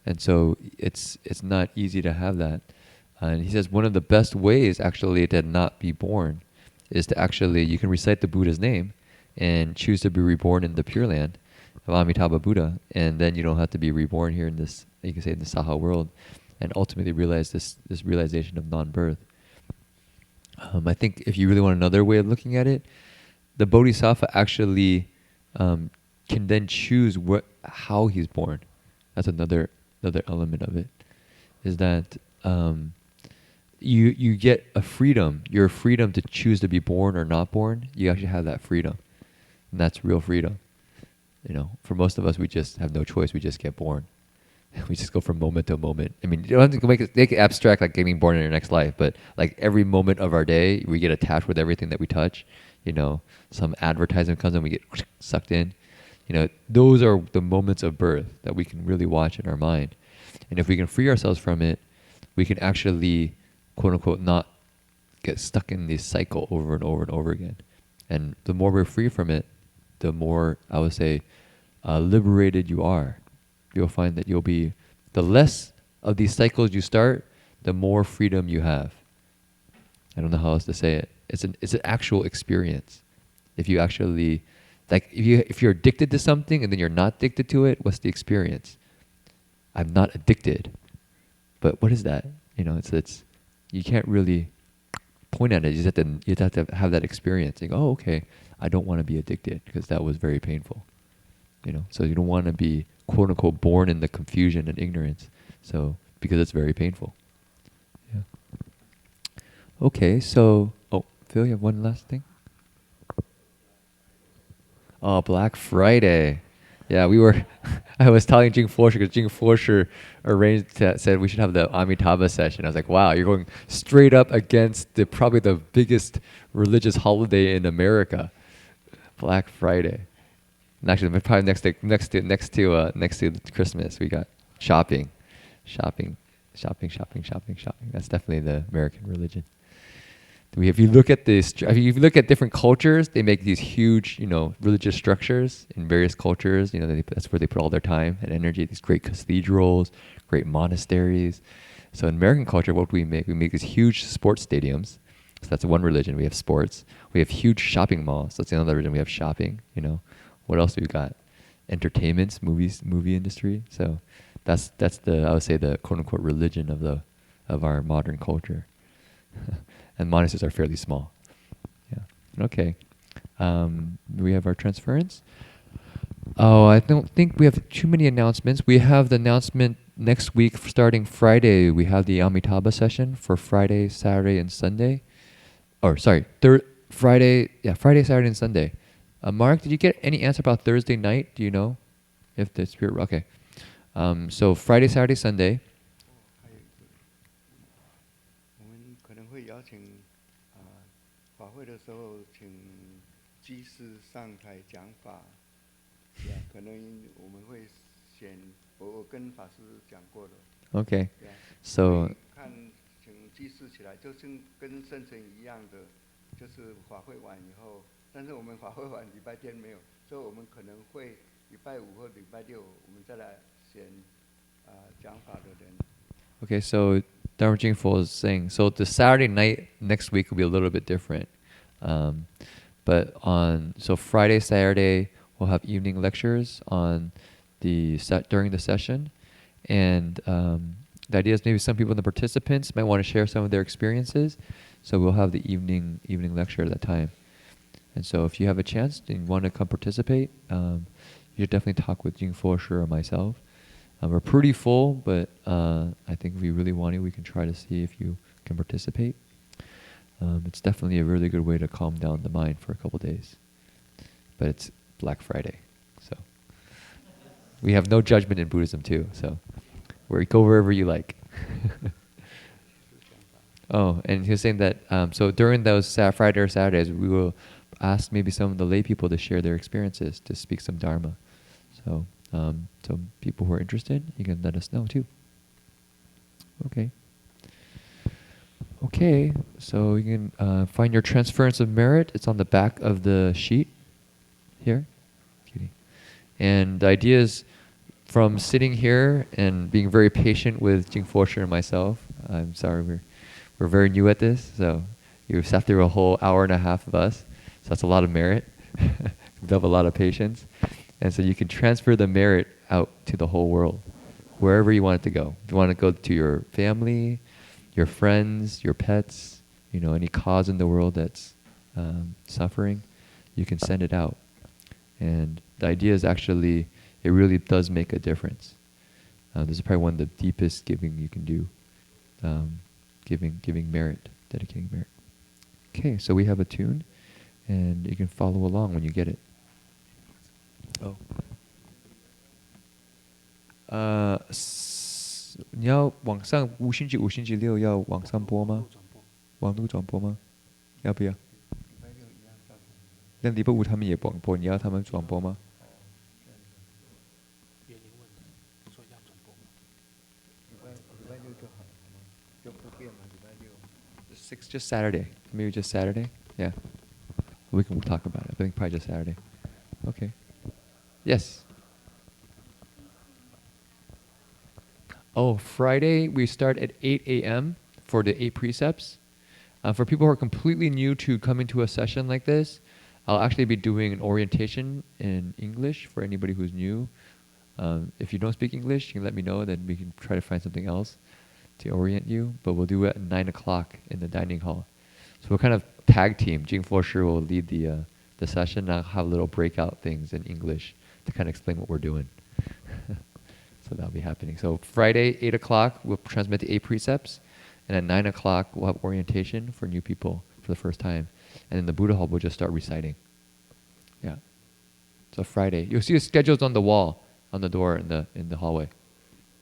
And so it's not easy to have that. And he says one of the best ways actually to not be born is to actually, you can recite the Buddha's name and choose to be reborn in the Pure Land of Amitabha Buddha, and then you don't have to be reborn here in this, you can say, in the Saha world, and ultimately realize this realization of non-birth. I think if you really want another way of looking at it, the Bodhisattva actually can then choose how he's born. That's another element of it, is that you get a freedom. Your freedom to choose to be born or not born. You actually have that freedom, and that's real freedom. You know, for most of us, we just have no choice. We just get born. We just go from moment to moment. I mean, you don't have to make it abstract like getting born in your next life, but like every moment of our day, we get attached with everything that we touch. You know, some advertisement comes and we get sucked in. You know, those are the moments of birth that we can really watch in our mind. And if we can free ourselves from it, we can actually, quote unquote, not get stuck in this cycle over and over and over again. And the more we're free from it, the more, I would say, liberated you are. You'll find that you'll be, the less of these cycles you start, the more freedom you have. I don't know how else to say it. It's an actual experience. If you actually, like, if you're addicted to something and then you're not addicted to it, what's the experience? I'm not addicted, but what is that? You know, it's you can't really point at it. You have to have that experience. Like, oh, okay, I don't want to be addicted because that was very painful. You know, so you don't want to be, quote unquote, born in the confusion and ignorance. So because it's very painful. Yeah. Okay, so Phil, you have one last thing? Oh, Black Friday. Yeah, I was telling Jing Fosher, because Jing Fosher said we should have the Amitabha session. I was like, wow, you're going straight up against probably the biggest religious holiday in America, Black Friday. And actually, probably next to Christmas, we got shopping. That's definitely the American religion. If you look at different cultures, they make these huge, religious structures in various cultures. That's where they put all their time and energy. These great cathedrals, great monasteries. So in American culture, what do we make? We make these huge sports stadiums. So that's one religion. We have sports. We have huge shopping malls. That's another religion. We have shopping. What else do we got? Entertainments, movies, movie industry. So that's I would say the quote unquote religion of our modern culture. And monasteries are fairly small. Yeah. Okay. We have our transference. Oh, I don't think we have too many announcements. We have the announcement next week, starting Friday. We have the Amitabha session for Friday, Saturday, and Sunday. Friday, Saturday, and Sunday. Mark, did you get any answer about Thursday night? Do you know if the spirit? Okay. So Friday, Saturday, Sunday. 邀请法会的时候，请居士上台讲法，可能我们会选我跟法师讲过的。Okay, so 看请居士起来，就是跟圣城一样的，就是法会完以后，但是我们法会完礼拜天没有，所以我们可能会礼拜五或礼拜六，我们再来选讲法的人。Okay, so Dharma Jingfo is saying, so the Saturday night next week will be a little bit different. But so Friday, Saturday, we'll have evening lectures during the session. And the idea is maybe some people, the participants, might want to share some of their experiences. So we'll have the evening lecture at that time. And so if you have a chance and you want to come participate, you should definitely talk with Jing Fosher or myself. We're pretty full, but I think if we really want to, we can try to see if you can participate. It's definitely a really good way to calm down the mind for a couple days. But it's Black Friday, so we have no judgment in Buddhism too. So go wherever you like. Oh, and he was saying that so during those Friday or Saturdays, we will ask maybe some of the lay people to share their experiences, to speak some Dharma. So So people who are interested, you can let us know too. Okay. Okay, so you can find your transference of merit. It's on the back of the sheet here. Cutie. And the idea is from sitting here and being very patient with Jing Fosher and myself. I'm sorry, we're very new at this, so you sat through a whole hour and a half of us. So that's a lot of merit. You have a lot of patience. And so you can transfer the merit out to the whole world, wherever you want it to go. If you want to go to your family, your friends, your pets, any cause in the world that's suffering, you can send it out. And the idea is actually, it really does make a difference. This is probably one of the deepest giving you can do, giving merit, dedicating merit. Okay, so we have a tune, and you can follow along when you get it. Oh. 你要网上五星期六要网上播吗？网络转播吗？要不要？那礼拜五他们也广播，你要他们转播吗？Just Saturday. Maybe just Saturday? Yeah. We'll talk about it. I think probably just Saturday. Okay. Yes. Oh, Friday we start at 8 a.m. for the 8 precepts. For people who are completely new to coming to a session like this, I'll actually be doing an orientation in English for anybody who's new. If you don't speak English, you can let me know, then we can try to find something else to orient you. But we'll do it at 9 o'clock in the dining hall. So we'll kind of tag team. Jing Fosher will lead the session, and I'll have little breakout things in English to kind of explain what we're doing. So that'll be happening. So Friday, 8 o'clock, we'll transmit the 8 precepts. And at 9 o'clock, we'll have orientation for new people for the first time. And in the Buddha hall, we'll just start reciting. Yeah. So Friday. You'll see the schedules on the wall, on the door in the hallway.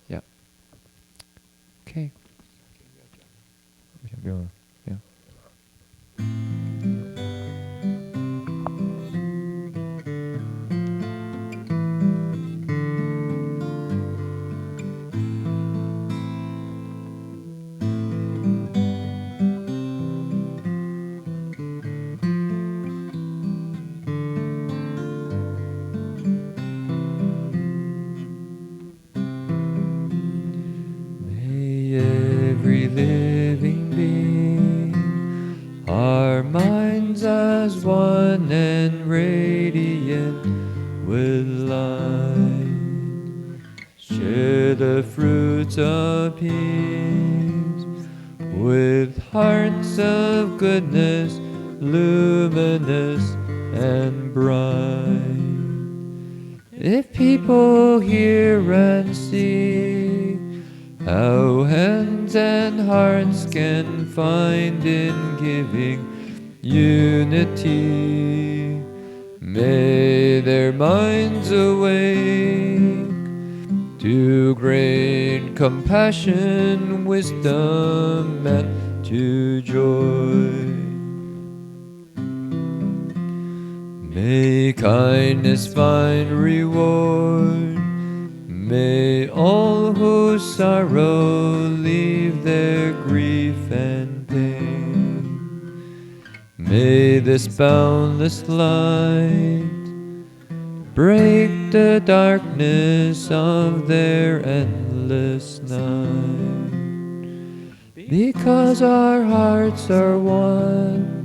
Yeah. Okay. Yeah. Every living being, our minds as one and radiant with light, share the fruits of peace with hearts of goodness, luminous and bright. If people hear and see how hands and hearts can find in giving unity, may their minds awake to great compassion, wisdom, and to joy. May kindness find reward. May all who sorrow leave their grief and pain. May this boundless light break the darkness of their endless night. Because our hearts are one,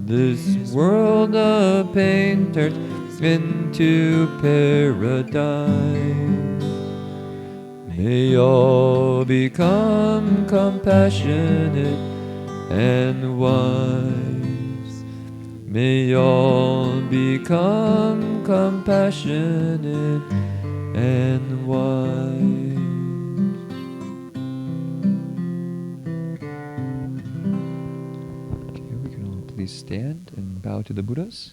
this world of pain turns into paradise. May all become compassionate and wise. May all become compassionate and wise. Okay, we can all please stand and bow to the Buddhas.